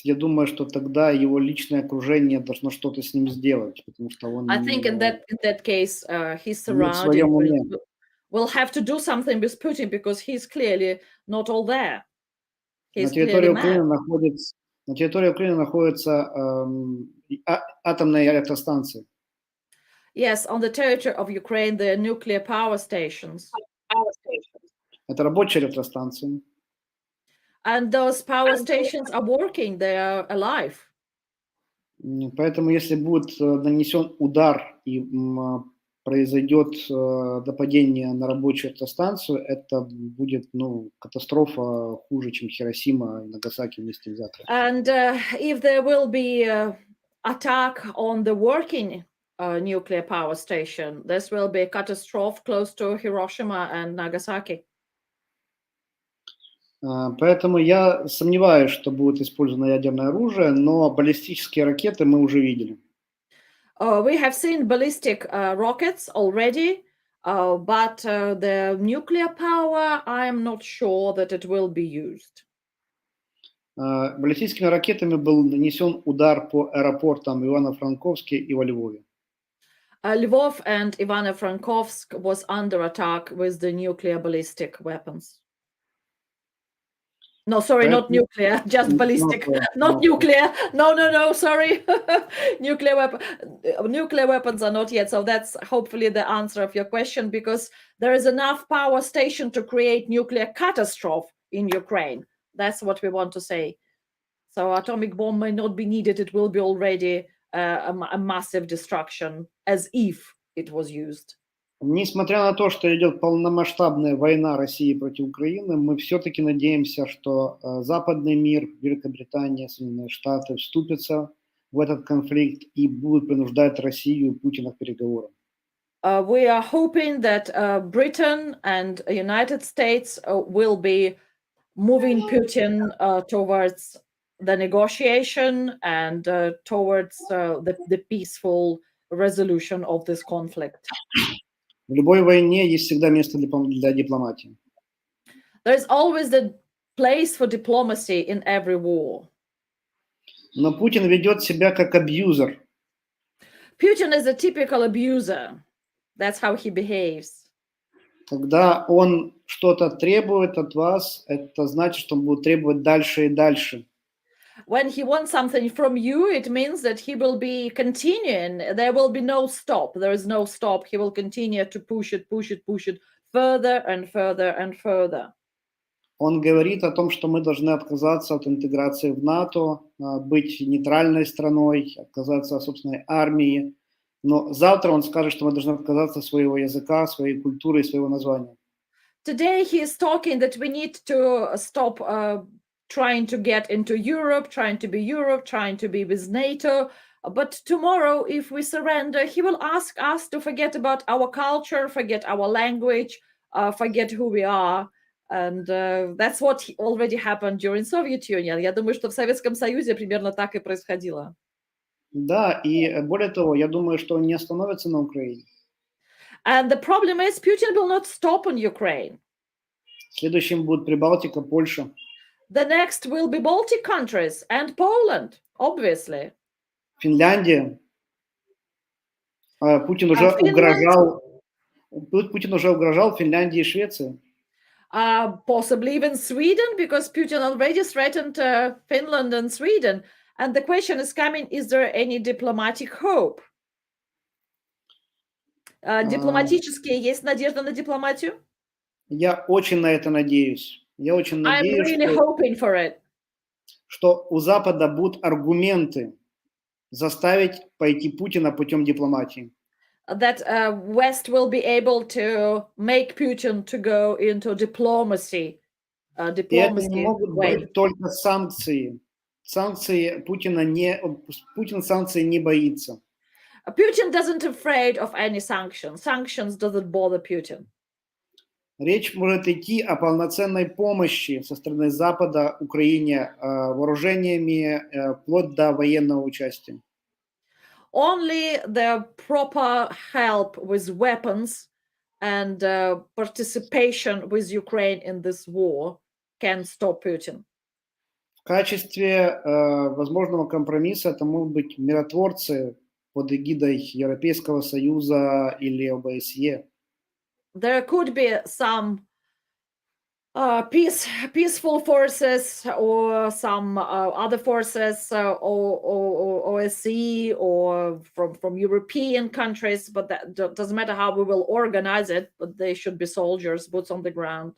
я думаю, что тогда его личное окружение должно что-то с ним сделать, потому что он I think in that case, his не в своем surrounding уме. will have to do something with Putin because he's clearly not all there. На He's территории clearly mad. Украины находится атомная электростанция. Yes, on the territory of Ukraine, there are nuclear power stations. Это рабочие электростанции. And those power stations are working, they are alive. Поэтому если будет нанесен удар и произойдет нападение на рабочую электростанцию, это будет катастрофа хуже, чем Хиросима и Нагасаки вместе взятые. And if there will be attack on the working nuclear power station, this will be a catastrophe close to Hiroshima and Nagasaki. Поэтому я сомневаюсь, что будет использовано ядерное оружие, но баллистические ракеты мы уже видели. We have seen ballistic rockets already, but the nuclear power, I am not sure that it will be used. Баллистическими ракетами был нанесен удар по аэропортам Ивано-Франковске и во Львове. Lvov and Ivano-Frankovsk was under attack with the nuclear ballistic weapons. No, sorry, not nuclear, just ballistic, not nuclear. No, sorry. Nuclear weapons are not yet. So that's hopefully the answer of your question, because there is enough power station to create nuclear catastrophe in Ukraine. That's what we want to say. So atomic bomb may not be needed. It will be already a massive destruction, as if it was used. Несмотря на то, что идет полномасштабная война России против Украины, мы все-таки надеемся, что западный мир, Великобритания, Соединенные Штаты вступятся в этот конфликт и будут принуждать Россию и Путина к переговорам. We are hoping that Britain and United States will be moving Putin towards the negotiation and towards the peaceful resolution of this conflict. В любой войне есть всегда место для дипломатии. There's always the place for diplomacy in every war. Но Путин ведет себя как абьюзер. Putin is a typical abuser. That's how he behaves. Когда он что-то требует от вас, это значит, что он будет требовать дальше и дальше. When he wants something from you, it means that he will be continuing. There will be no stop. There is no stop. He will continue to push it further and further and further. Он говорит о том, что мы должны отказаться от интеграции в НАТО, быть нейтральной страной, отказаться от собственной армии. Но завтра он скажет, что мы должны отказаться от своего языка, своей культуры и своего названия. Today he is talking that we need to stop trying to get into Europe, trying to be with NATO. But tomorrow, if we surrender, he will ask us to forget about our culture, forget our language, forget who we are. And that's what already happened during Soviet Union. Я думаю, что в Советском Союзе примерно так и происходило. Да, и более того, я думаю, что он не остановится на Украине. And the problem is Putin will not stop on Ukraine. Следующим будет Прибалтика, Польша. The next will be Baltic countries and Poland, obviously. Финляндия. Путин уже угрожал Финляндии и Швеции. Possibly even Sweden, because Putin already threatened Finland and Sweden. And the question is coming, is there any diplomatic hope? Дипломатические, есть надежда на дипломатию? Я очень на это надеюсь. Я очень надеюсь, I'm really hoping for it. Что у Запада будут аргументы заставить пойти Путина путем дипломатии. That West will be able to make Putin to go into diplomacy. И это не могут быть только санкции. Путин санкций не боится. Putin doesn't afraid of any sanctions. Sanctions doesn't bother Putin. Речь может идти о полноценной помощи со стороны Запада Украине вооружениями, вплоть до военного участия. Only the proper help with weapons and participation with Ukraine in this war can stop Putin. В качестве возможного компромисса это могут быть миротворцы под эгидой Европейского Союза или ОБСЕ. There could be some peaceful forces or some other forces or OSCE or from European countries, but that doesn't matter how we will organize it, but they should be soldiers, boots on the ground.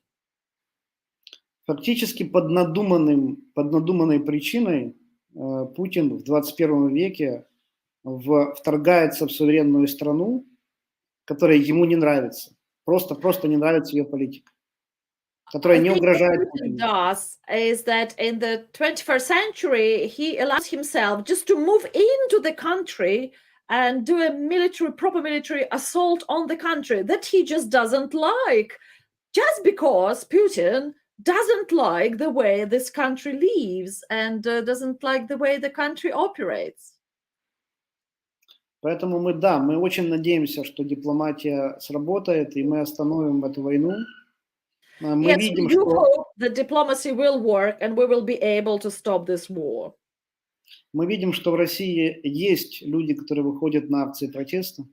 Фактически под надуманной причиной Путин в 21 веке вторгается в суверенную страну, которая ему не нравится. Просто не нравится ее политика, которая не угрожает What Putin does is that in the 21st century, he allows himself just to move into the country and do a proper military assault on the country that he just doesn't like, just because Putin doesn't like the way this country lives and doesn't like the way the country operates. Поэтому мы очень надеемся, что дипломатия сработает, и мы остановим эту войну. Мы Yes, we видим, do что hope that diplomacy will work and we will be able to stop this war. мы видим, что в России есть люди, которые выходят на акции протеста.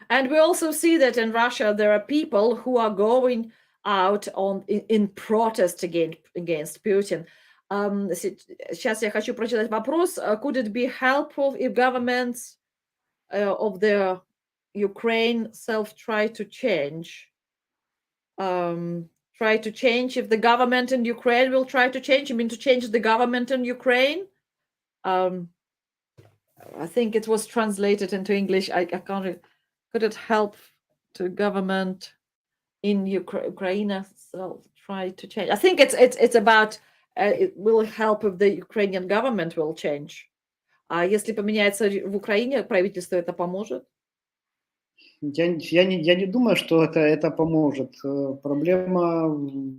And we also see that in Russia there are people who are going out in protest against Putin. Сейчас я хочу прочитать вопрос. Could it be helpful if governments of the Ukraine try to change? Try to change if the government in Ukraine will try to change? You mean to change the government in Ukraine? I think it was translated into English. I can't. Could it help to government in Ukraine try to change? I think it's about. It will help if the Ukrainian government will change. А если поменяется в Украине правительство, это поможет? Я не думаю, что это поможет. Проблема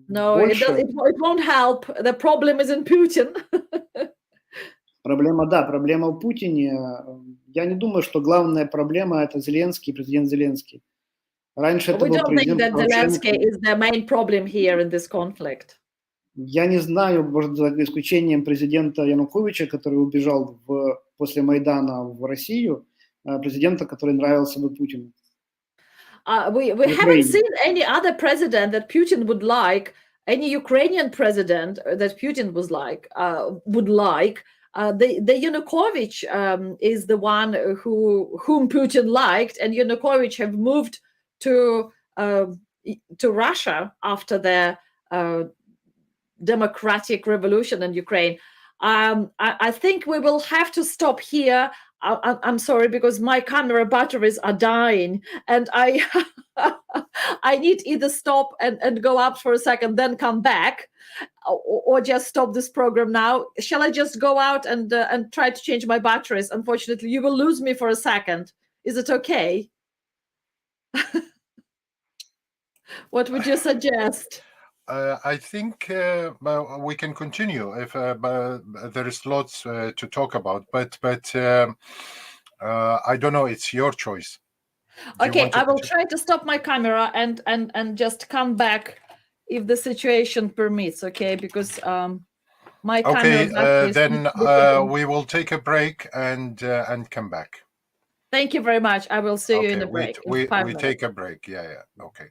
No, больше. it won't help. The problem is in Putin. Проблема в Путине. Я не думаю, что главная проблема это Зеленский, президент Зеленский. Раньше это We был don't think президент that Zelensky Порошенко. is the main problem here in this conflict. Я не знаю, может, за исключением президента Януковича, который убежал после Майдана в Россию, президента, который нравился бы Путину. We haven't seen any other president that Putin would like, any Ukrainian president that Putin would like. The Yanukovych is the one whom Putin liked, and Yanukovych have moved to Russia after the democratic revolution in Ukraine. I think we will have to stop here. I'm sorry because my camera batteries are dying, and I need either stop and go up for a second, then come back, or just stop this program now. Shall I just go out and try to change my batteries? Unfortunately, you will lose me for a second. Is it okay? What would you suggest? I think we can continue if there is lots to talk about, but I don't know. It's your choice. Okay, I will try to stop my camera and just come back if the situation permits. Okay, because my camera. Okay, then we will take a break and come back. Thank you very much. I will see you in the break. We take a break. Yeah. Okay.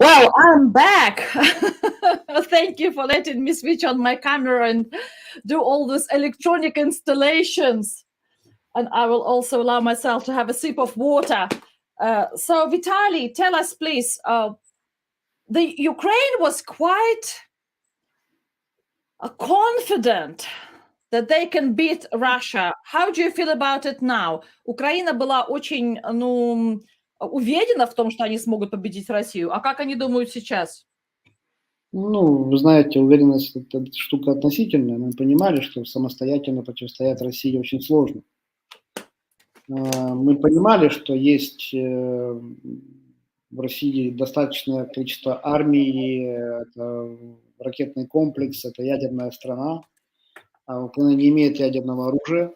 Well, I'm back. Thank you for letting me switch on my camera and do all these electronic installations. And I will also allow myself to have a sip of water. So, Vitaly, tell us, please. The Ukraine was quite confident that they can beat Russia. How do you feel about it now? Украина была очень, уверена в том, что они смогут победить Россию. А как они думают сейчас? Ну, вы знаете, уверенность – это штука относительная. Мы понимали, что самостоятельно противостоять России очень сложно. Мы понимали, что есть в России достаточное количество армий, это ракетный комплекс, это ядерная страна. А Украина не имеет ядерного оружия.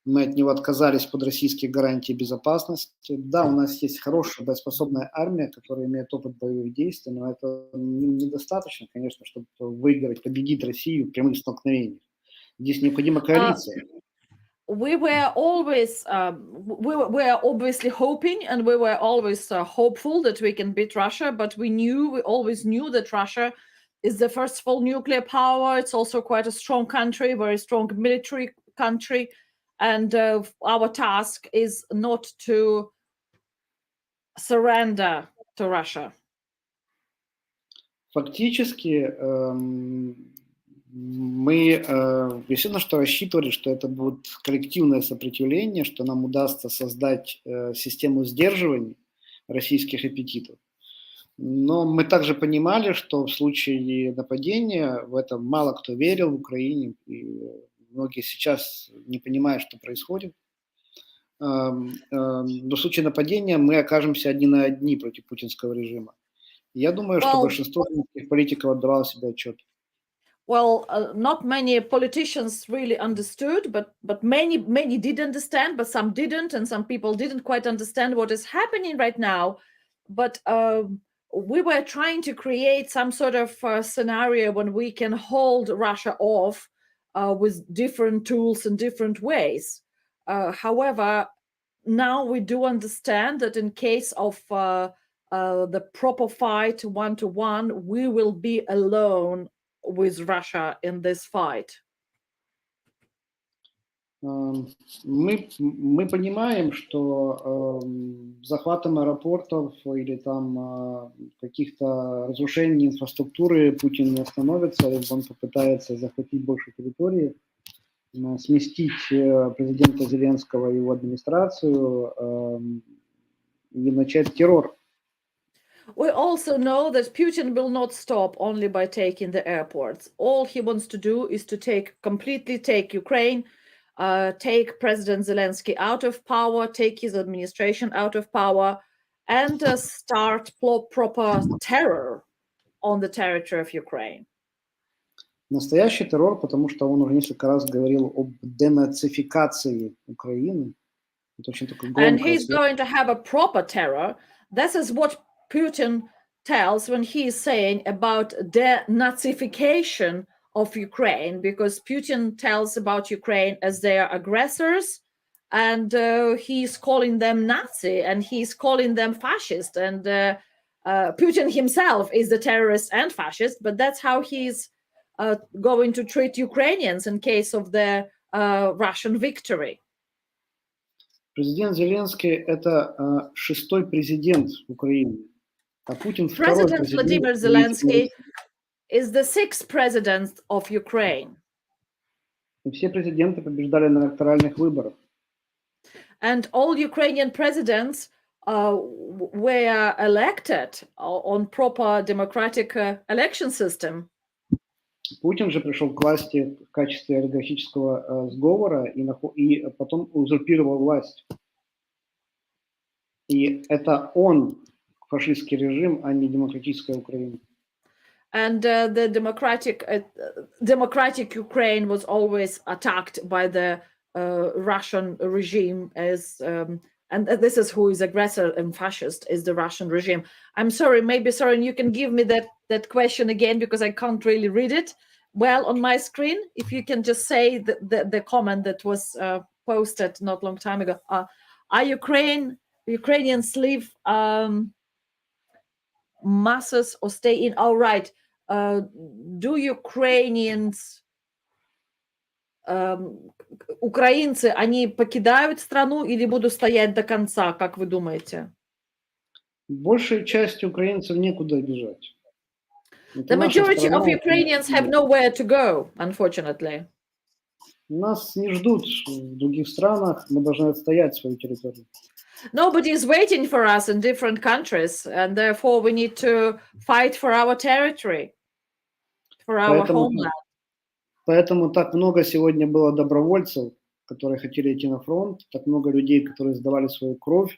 Мы от него отказались под российские гарантии безопасности. Да, у нас есть хорошая боеспособная армия, которая имеет опыт боевых действий, но это недостаточно, конечно, чтобы выиграть, победить Россию в прямых столкновениях. Здесь необходима коалиция. We were always, we were obviously hoping, and we were always hopeful that we can beat Russia, but we always knew that Russia is the first of all nuclear power. It's also quite a strong country, very strong military country. And our task is not to surrender to Russia. Фактически мы, естественно, что рассчитывали, что это будет коллективное сопротивление, что нам удастся создать систему сдерживания российских аппетитов. Но мы также понимали, что в случае нападения в это мало кто верил в Украине, и многие сейчас не понимают, что происходит. Но в случае нападения мы окажемся одни на одни против путинского режима. Я думаю, что большинство политиков отдавало себе отчет. Well, not many politicians really understood, but many did understand, but some didn't, and some people didn't quite understand what is happening right now. But we were trying to create some sort of scenario when we can hold Russia off with different tools and different ways. However, now we do understand that in case of the proper fight one-to-one, we will be alone with Russia in this fight. Мы понимаем, что захватом аэропортов или там каких-то разрушений инфраструктуры Путин не остановится, он попытается захватить больше территории, сместить президента Зеленского и его администрацию и начать террор. We also know that Putin will not stop only by taking the airports. All he wants to do is to completely take Ukraine, take President Zelensky out of power, take his administration out of power, and start proper terror on the territory of Ukraine. Настоящий террор, потому что он уже несколько раз говорил об денацификации Украины. Это очень такое громкое. And he's going to have a proper terror. This is what Putin tells when he is saying about denazification of Ukraine, because Putin tells about Ukraine as their aggressors, and he's calling them Nazi, and he's calling them fascist, and Putin himself is a terrorist and fascist, but that's how he's going to treat Ukrainians in case of the Russian victory. Президент Зеленский – это шестой президент Украины. President Vladimir Zelensky is the sixth president of Ukraine. Все президенты побеждали на электоральных выборах. And all Ukrainian presidents were elected on proper democratic election system. Путин же пришел к власти в качестве олигархического сговора и потом узурпировал власть. И это он фашистский режим, а не демократическая Украина. And the democratic Ukraine was always attacked by the Russian regime as, and this is who is aggressor and fascist, is the Russian regime. I'm sorry, maybe Soren, you can give me that question again, because I can't really read it well on my screen. If you can just say the comment that was posted not long time ago. Are Ukrainians live masses or stay in? All right. Do Ukrainians, украинцы, они покидают страну или будут стоять до конца, как вы думаете? Большей части украинцев некуда бежать. Это The наша majority of страна, Ukrainians have nowhere to go, unfortunately. нас не ждут в других странах, мы должны отстоять свою территорию. Nobody is waiting for us in different countries, and therefore we need to fight for our territory, for our homeland. Поэтому так много сегодня было добровольцев, которые хотели идти на фронт, так много людей, которые сдавали свою кровь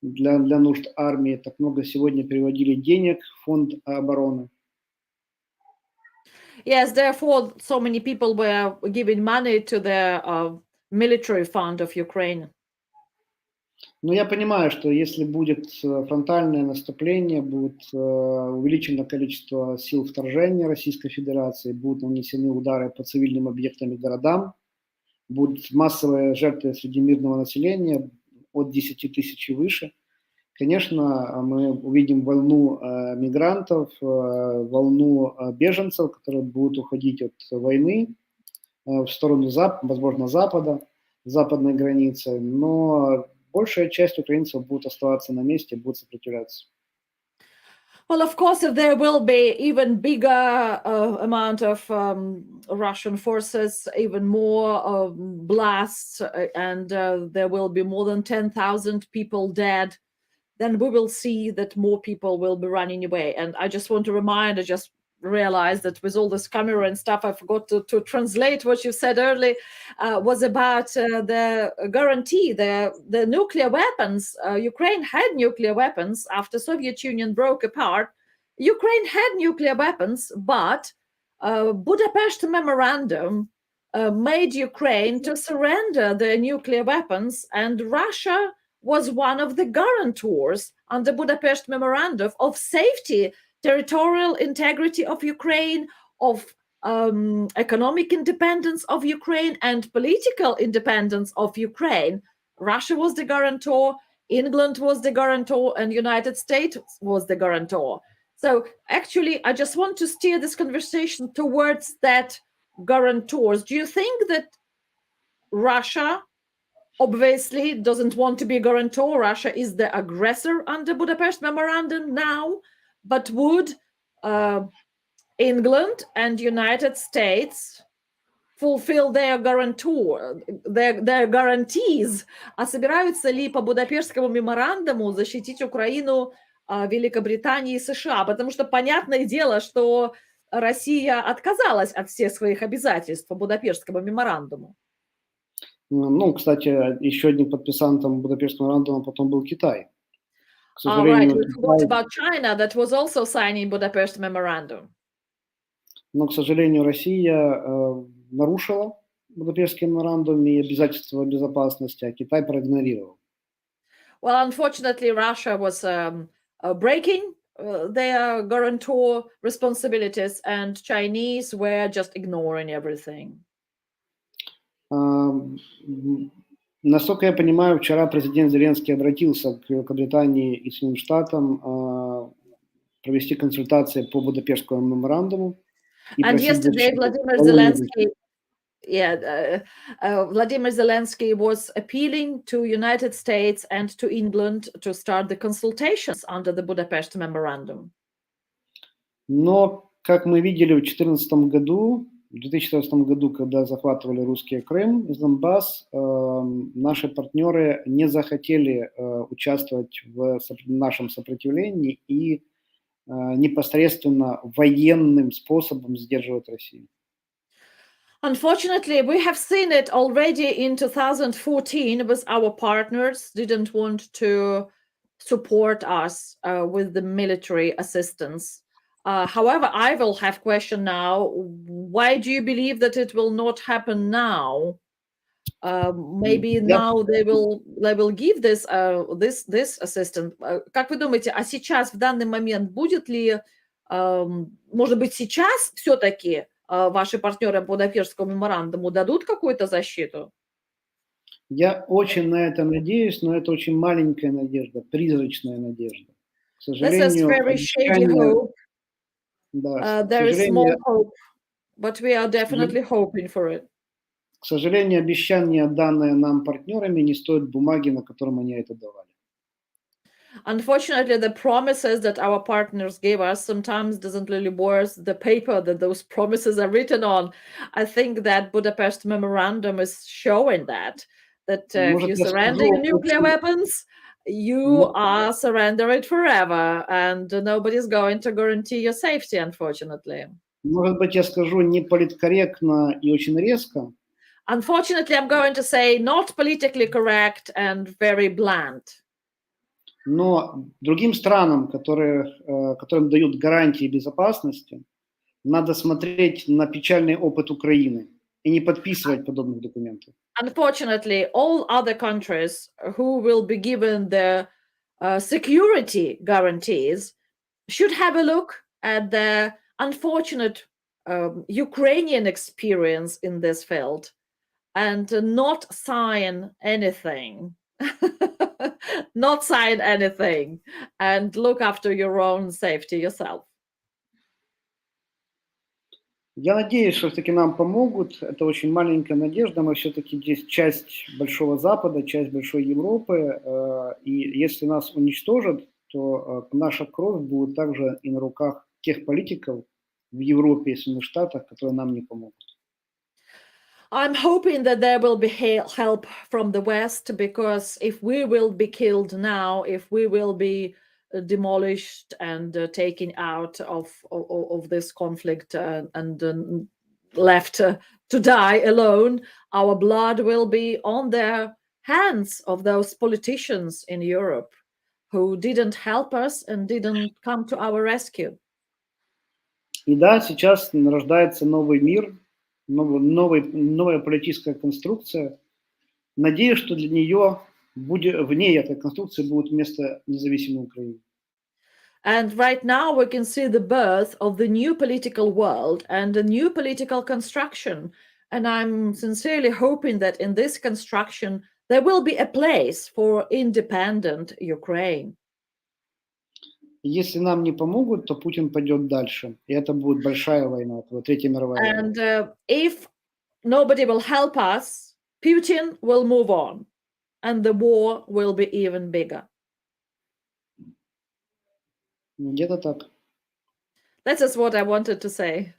для нужд армии, так много сегодня переводили денег в фонд обороны. Yes, therefore so many people were giving money to the military fund of Ukraine. Но я понимаю, что если будет фронтальное наступление, будет увеличено количество сил вторжения Российской Федерации, будут нанесены удары по цивильным объектам и городам, будут массовые жертвы среди мирного населения от 10 тысяч и выше, конечно, мы увидим волну мигрантов, волну беженцев, которые будут уходить от войны в сторону, возможно, Запада, западной границы, но большая часть украинцев будет оставаться на месте, будут сопротивляться. Well, of course, if there will be even bigger amount of Russian forces, even more blasts, and there will be more than 10,000 people dead, then we will see that more people will be running away. And I just want to remind, I just realized that with all this camera and stuff, I forgot to translate what you said earlier, was about the guarantee, the nuclear weapons. Ukraine had nuclear weapons after Soviet Union broke apart. Ukraine had nuclear weapons, but Budapest Memorandum made Ukraine to surrender their nuclear weapons, and Russia was one of the guarantors under Budapest Memorandum of safety, territorial integrity of Ukraine, of economic independence of Ukraine, and political independence of Ukraine. Russia was the guarantor, England was the guarantor, and United States was the guarantor. So actually, I just want to steer this conversation towards that guarantors. Do you think that Russia obviously doesn't want to be a guarantor? Russia is the aggressor under Budapest Memorandum now, but would England and United States fulfill their guarantor, their guarantees? А собираются ли по Будапештскому меморандуму защитить Украину Великобритании и США? Потому что понятное дело, что Россия отказалась от всех своих обязательств по Будапештскому меморандуму. Ну, кстати, еще одним подписантом Будапештского меморандума потом был Китай. К All right, сожалению, we forgot about China that was also signing Budapest Memorandum. но, к сожалению, Россия нарушила Будапештский меморандум и обязательства безопасности, а Китай проигнорировал. Well, unfortunately, Russia was breaking their guarantor responsibilities, and Chinese were just ignoring everything. Насколько я понимаю, вчера президент Зеленский обратился к Великобритании и Соединенным Штатам провести консультации по Будапештскому меморандуму. And yesterday, Vladimir Zelensky was appealing to United States and to England to start the consultations under the Budapest Memorandum. Но, как мы видели в 2014 году, когда захватывали русские Крым и Донбасс, наши партнеры не захотели участвовать в нашем сопротивлении и непосредственно военным способом сдерживать Россию. Unfortunately, we have seen it already in 2014 with our partners didn't want to support us with the military assistance. However, I will have question now. Why do you believe that it will not happen now? Maybe now they will give this assistance. Как вы думаете, а сейчас в данный момент будет ли, может быть, сейчас все-таки ваши партнеры по Будапештскому меморандуму дадут какую-то защиту? Я очень на это надеюсь, но это очень маленькая надежда, призрачная надежда. К К This is сожалению, very shady обещания, hope. да, к There is small сожалению, hope, but we are definitely hoping for it. к сожалению, обещания, данные нам партнерами, не стоят бумаги, на котором они это давали. Unfortunately, the promises that our partners gave us sometimes doesn't really worth the paper that those promises are written on. I think that Budapest Memorandum is showing that if Может, you я surrender скажу your nuclear очень, weapons, you мо- are surrendered forever, and nobody's going to guarantee your safety, unfortunately. может быть, я скажу не политкорректно и очень резко, Unfortunately, I'm going to say not politically correct and very blunt. но другим странам, которым дают гарантии безопасности, надо смотреть на печальный опыт Украины и не подписывать подобных документов. Unfortunately, all other countries who will be given the security guarantees should have a look at the unfortunate Ukrainian experience in this field and not sign anything. Not sign anything and look after your own safety yourself. Я надеюсь, что все-таки нам помогут. Это очень маленькая надежда. Мы все-таки здесь часть Большого Запада, часть Большой Европы. И если нас уничтожат, то наша кровь будет также и на руках тех политиков в Европе и Соединенных Штатах, которые нам не помогут. I'm hoping that there will be help from the West, because if we will be killed now, if we will be demolished and taken out of this conflict and left to die alone, our blood will be on the hands of those politicians in Europe who didn't help us and didn't come to our rescue. И да, сейчас рождается новый мир, новая политическая конструкция. Надеюсь, что для нее, в ней этой конструкции будет место независимой Украины. And right now we can see the birth of the new political world and a new political construction. And I'm sincerely hoping that in this construction, there will be a place for independent Ukraine. Если нам не помогут, то Путин пойдет дальше. И это будет большая война, Третья мировая война. And if nobody will help us, Putin will move on. And the war will be even bigger. Где-то так. That is what I wanted to say.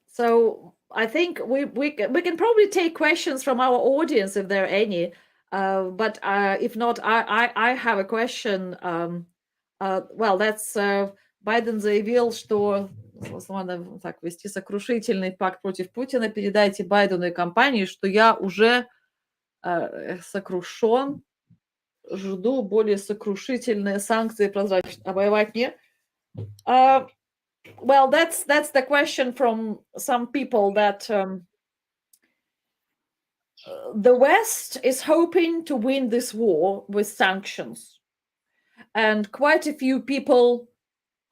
So I think we can probably take questions from our audience if there are any. But if not, I have a question. Well, that's Байден заявил, что надо так вести сокрушительный пакт против Путина. Передайте Байдену и компании, что я уже сокрушен. Жду более сокрушительные санкции, прозрачно, а воевать нет. Well, that's the question from some people that the West is hoping to win this war with sanctions. And quite a few people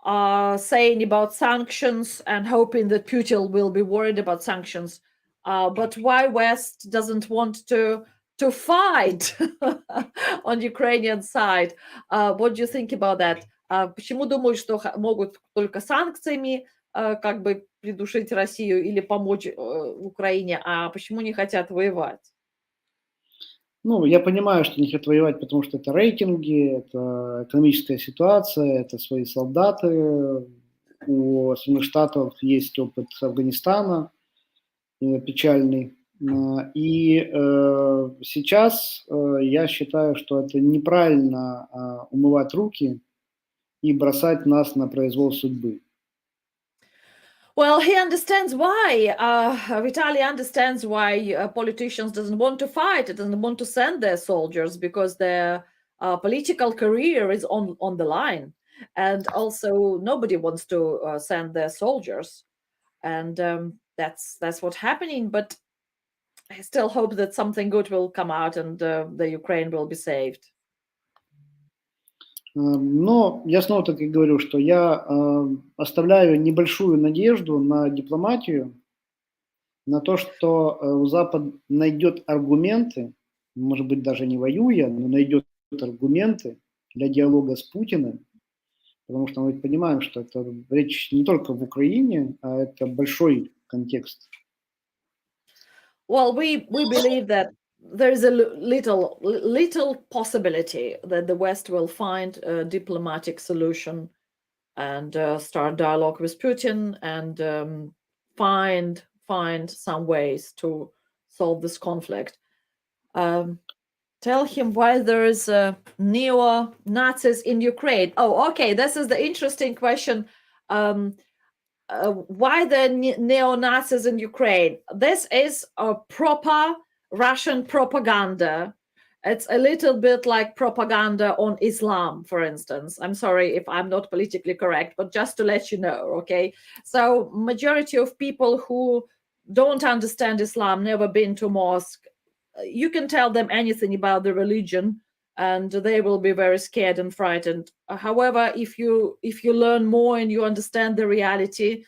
are saying about sanctions and hoping that Putin will be worried about sanctions. But why West doesn't want to fight on Ukrainian side? What do you think about that? Почему думают, что могут только санкциями как бы придушить Россию или помочь Украине, а почему не хотят воевать? Ну, я понимаю, что не хотят воевать, потому что это рейтинги, это экономическая ситуация, это свои солдаты. У Соединенных Штатов есть опыт Афганистана печальный. И сейчас я считаю, что это неправильно умывать руки и бросать нас на произвол судьбы. Well, he understands why. Vitaly understands why politicians doesn't want to fight, doesn't want to send their soldiers, because their political career is on the line, and also nobody wants to send their soldiers, and that's what's happening. But I still hope that something good will come out and the Ukraine will be saved. Но я снова-таки говорю, что я оставляю небольшую надежду на дипломатию, на то, что Запад найдет аргументы, может быть, даже не воюя, но найдет аргументы для диалога с Путиным, потому что мы понимаем, что это речь не только в Украине, а это большой контекст. Well, we believe that there is a little possibility that the West will find a diplomatic solution and start dialogue with Putin and find some ways to solve this conflict. Tell him why there is neo-Nazis in Ukraine. Oh, okay. This is the interesting question. Why the neo-Nazis in Ukraine? This is a proper Russian propaganda. It's a little bit like propaganda on Islam, for instance. I'm sorry if I'm not politically correct, but just to let you know, okay? So majority of people who don't understand Islam, never been to mosque, you can tell them anything about the religion and they will be very scared and frightened. However, if you learn more and you understand the reality,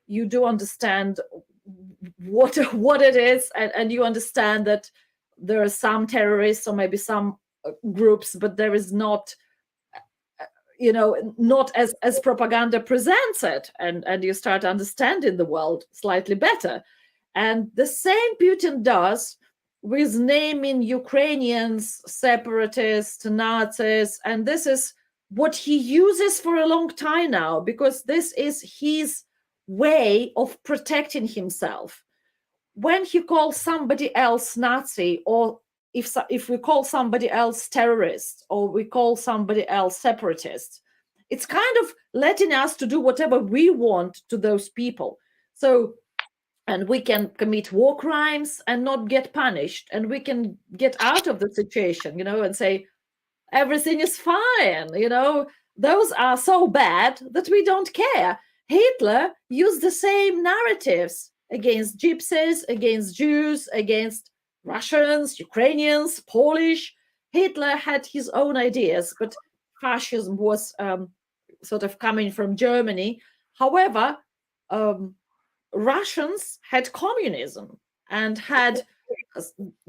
you do understand what it is, and you understand that there are some terrorists or maybe some groups, but there is not, not as propaganda presents it, and you start understanding the world slightly better. And the same Putin does with naming Ukrainians separatists, Nazis, and this is what he uses for a long time now, because this is his way of protecting himself. When he calls somebody else Nazi, or if we call somebody else terrorist, or we call somebody else separatist, it's kind of letting us to do whatever we want to those people. So, and we can commit war crimes and not get punished, and we can get out of the situation, and say everything is fine. Those are so bad that we don't care. Hitler used the same narratives against gypsies, against Jews, against Russians, Ukrainians, Polish. Hitler had his own ideas, but fascism was sort of coming from Germany. However, Russians had communism and had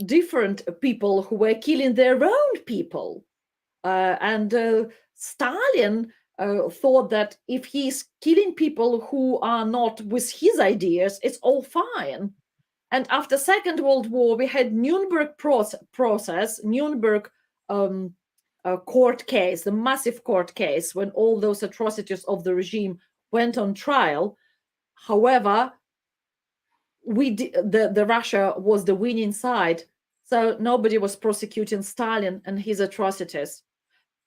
different people who were killing their own people. And Stalin thought that if he's killing people who are not with his ideas, it's all fine. And after Second World War, we had Nuremberg process, Nuremberg court case, the massive court case, when all those atrocities of the regime went on trial. However, the Russia was the winning side, so nobody was prosecuting Stalin and his atrocities.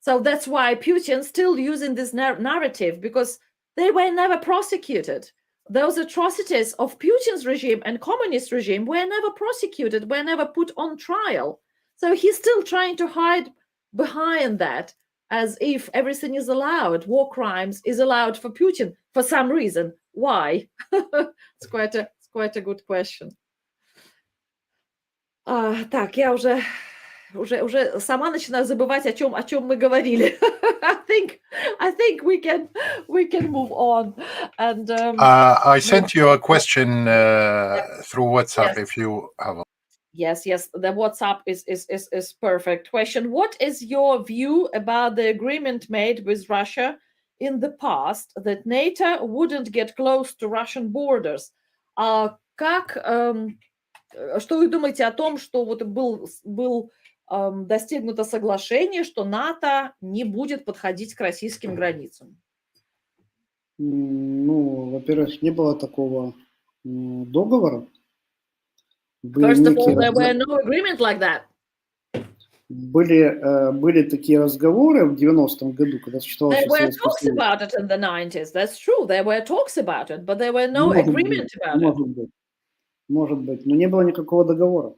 So that's why Putin still using this narrative, because they were never prosecuted. Those atrocities of Putin's regime and communist regime were never prosecuted, were never put on trial. So he's still trying to hide behind that, as if everything is allowed. War crimes is allowed for Putin for some reason. Why? It's quite a good question. Так, я уже сама начинаю забывать, о чем мы говорили. I think we can move on. And I sent you a question through WhatsApp. Yes. If you have a... Yes, the WhatsApp is perfect. Question: what is your view about the agreement made with Russia in the past that NATO wouldn't get close to Russian borders? Что вы думаете о том, что вот был достигнуто соглашение, что НАТО не будет подходить к российским границам? Ну, во-первых, не было такого договора. First of all, there were no agreement like that. Были такие разговоры в 90-м году, когда существовал There were Советский talks Союз. about it in the 90s. That's true. There were talks about it, but there were no Может agreement быть, about it. может быть, но не было никакого договора.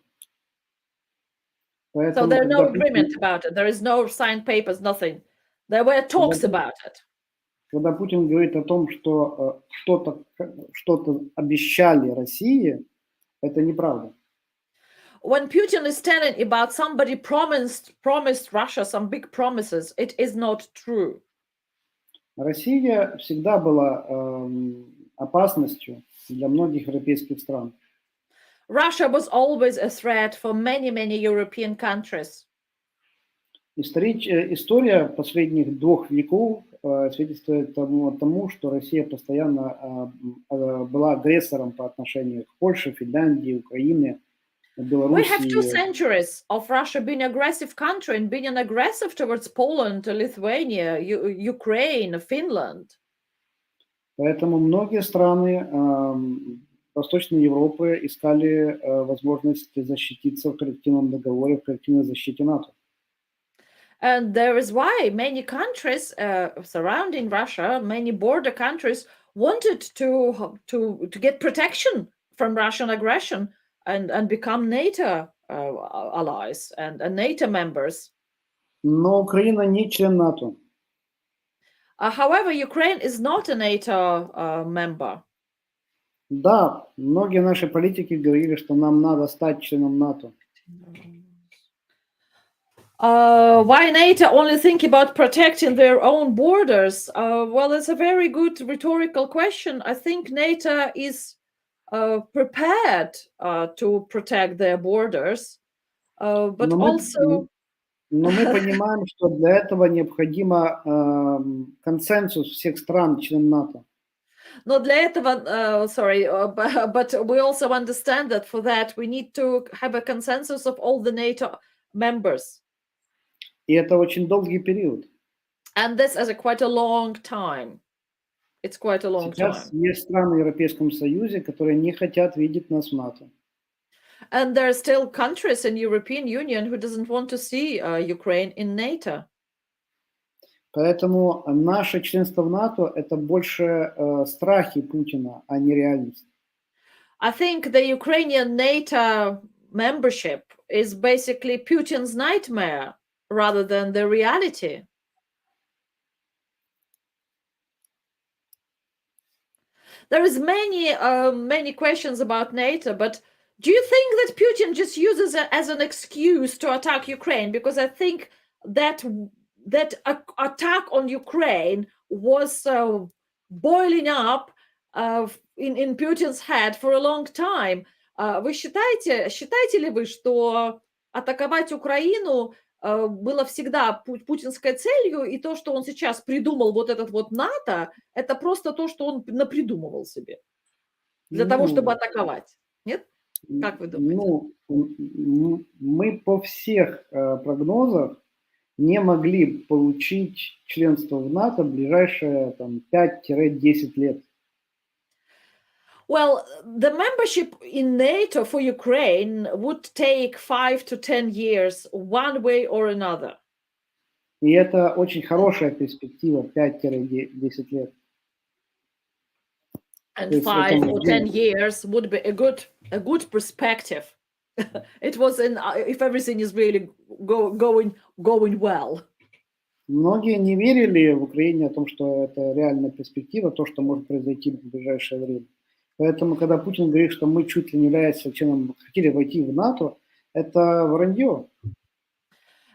So Поэтому, there are no когда agreement about it. There is no signed papers, nothing. There were talks about it. Когда Путин говорит о том, что что-то обещали России, это неправда. When Putin is telling about somebody promised Russia some big promises, it is not true. Россия всегда была опасностью для многих европейских стран. Russia was always a threat for many European countries. История последних 2 веков свидетельствует тому, что Россия постоянно была агрессором по отношению к Польше, Финляндии, Украине, We have 2 Белоруссии. centuries of Russia being an aggressive country and being an aggressive towards Poland, Lithuania, Ukraine, Finland. Поэтому многие страны Восточной Европы искали возможность защититься в коллективном договоре, в коллективной защите НАТО. And there is why many countries surrounding Russia, many border countries, wanted to get protection from Russian aggression and become NATO allies and NATO members. Но Украина не член НАТО. However, Ukraine is not a NATO member. Да, многие наши политики говорили, что нам надо стать членом НАТО. Why NATO only think about protecting their own borders? Well, it's a very good rhetorical question. I think NATO is prepared to protect their borders, but also... Но мы понимаем, что для этого необходимо консенсус всех стран, членов НАТО. Но для этого, but we also understand that for that we need to have a consensus of all the NATO members. И это очень долгий период. And this is quite a long time. It's quite a long Сейчас time. есть страны в Европейском Союзе, которые не хотят видеть нас в НАТО. And there are still countries in European Union who doesn't want to see Ukraine in NATO. Поэтому наше членство в НАТО – это больше страхи Путина, а не реальность. I think the Ukrainian NATO membership is basically Putin's nightmare rather than the reality. There is many questions about NATO, but do you think that Putin just uses it as an excuse to attack Ukraine? Because I think that attack on Ukraine was boiling up in Putin's head for a long time. Вы считаете ли вы, что атаковать Украину было всегда путинской целью, и то, что он сейчас придумал вот этот вот НАТО, это просто то, что он напридумывал себе для того, чтобы атаковать? Нет? Как вы думаете? Мы по всех прогнозах не могли получить членство в НАТО в ближайшие 5-10 лет. Well, the membership in NATO for Ukraine would take 5 to 10 years, one way or another. И это очень хорошая перспектива, 5-10 лет. And 5 or 10 years would be a good perspective. It was if everything is really going well. Многие не верили в Украине о том, что это реальная перспектива, то, что может произойти в ближайшее время. Поэтому, когда Путин говорит, что мы чуть ли не являемся членом, хотели войти в НАТО, это вранье.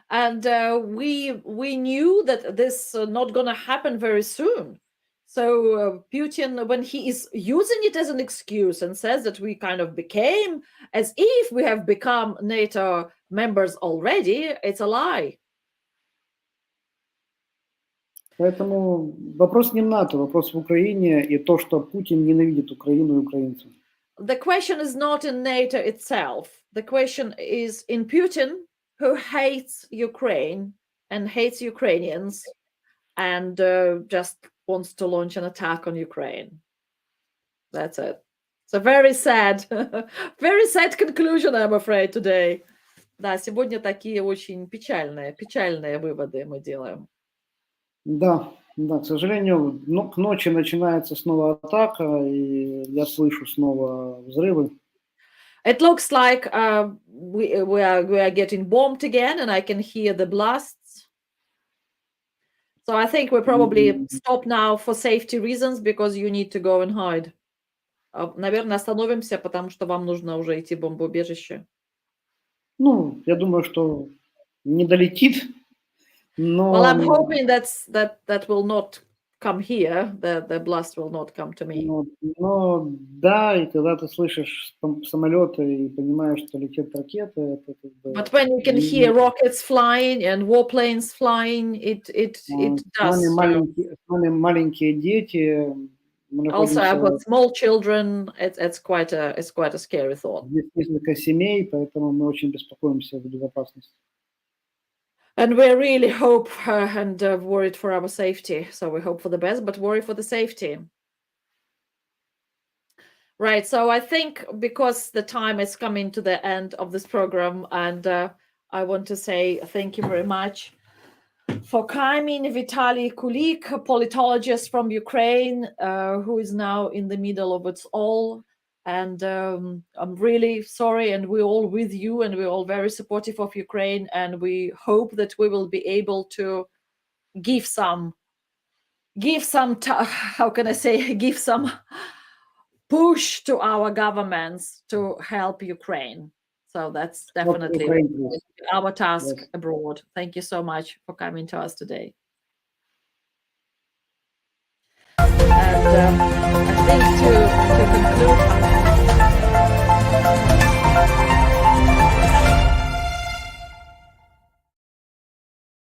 And we knew that this not going to happen very soon. So Putin, when he is using it as an excuse and says that we kind of became, as if we have become NATO members already, it's a lie. Поэтому вопрос не в НАТО, вопрос в Украине и то, что Путин ненавидит Украину и украинцев. The question is not in NATO itself. The question is in Putin, who hates Ukraine and hates Ukrainians and just wants to launch an attack on Ukraine. That's it. It's a very sad conclusion, I'm afraid, today. Да, сегодня такие очень печальные выводы мы делаем. Да, к сожалению, к ночи начинается снова атака, и я слышу снова взрывы. It looks like we are getting bombed again, and I can hear the blasts. So I think we probably stop now for safety reasons, because you need to go and hide. Наверное, остановимся, потому что вам нужно уже идти в бомбоубежище. Я думаю, что не долетит. Но... Well, I'm hoping that will not come here, the blast will not come to me. Ну, но да, и когда ты слышишь самолеты и понимаешь, что летят ракеты, это как бы... But when you can hear rockets flying and warplanes flying, it С нами does. с нами маленькие дети, мы Also, I've находимся... got small children. It's quite a scary thought. Здесь несколько семей, поэтому мы очень беспокоимся за безопасность. And we really hope and worried for our safety. So we hope for the best, but worry for the safety. Right. So I think because the time is coming to the end of this program, and I want to say thank you very much for coming, Vitaly Kulik, a politologist from Ukraine, who is now in the middle of it all. And I'm really sorry, and we're all with you, and we're all very supportive of Ukraine, and we hope that we will be able to give some how can I say, give some push to our governments to help Ukraine. So that's definitely Ukraine, please. our task Yes. abroad. Thank you so much for coming to us today. And I think to conclude.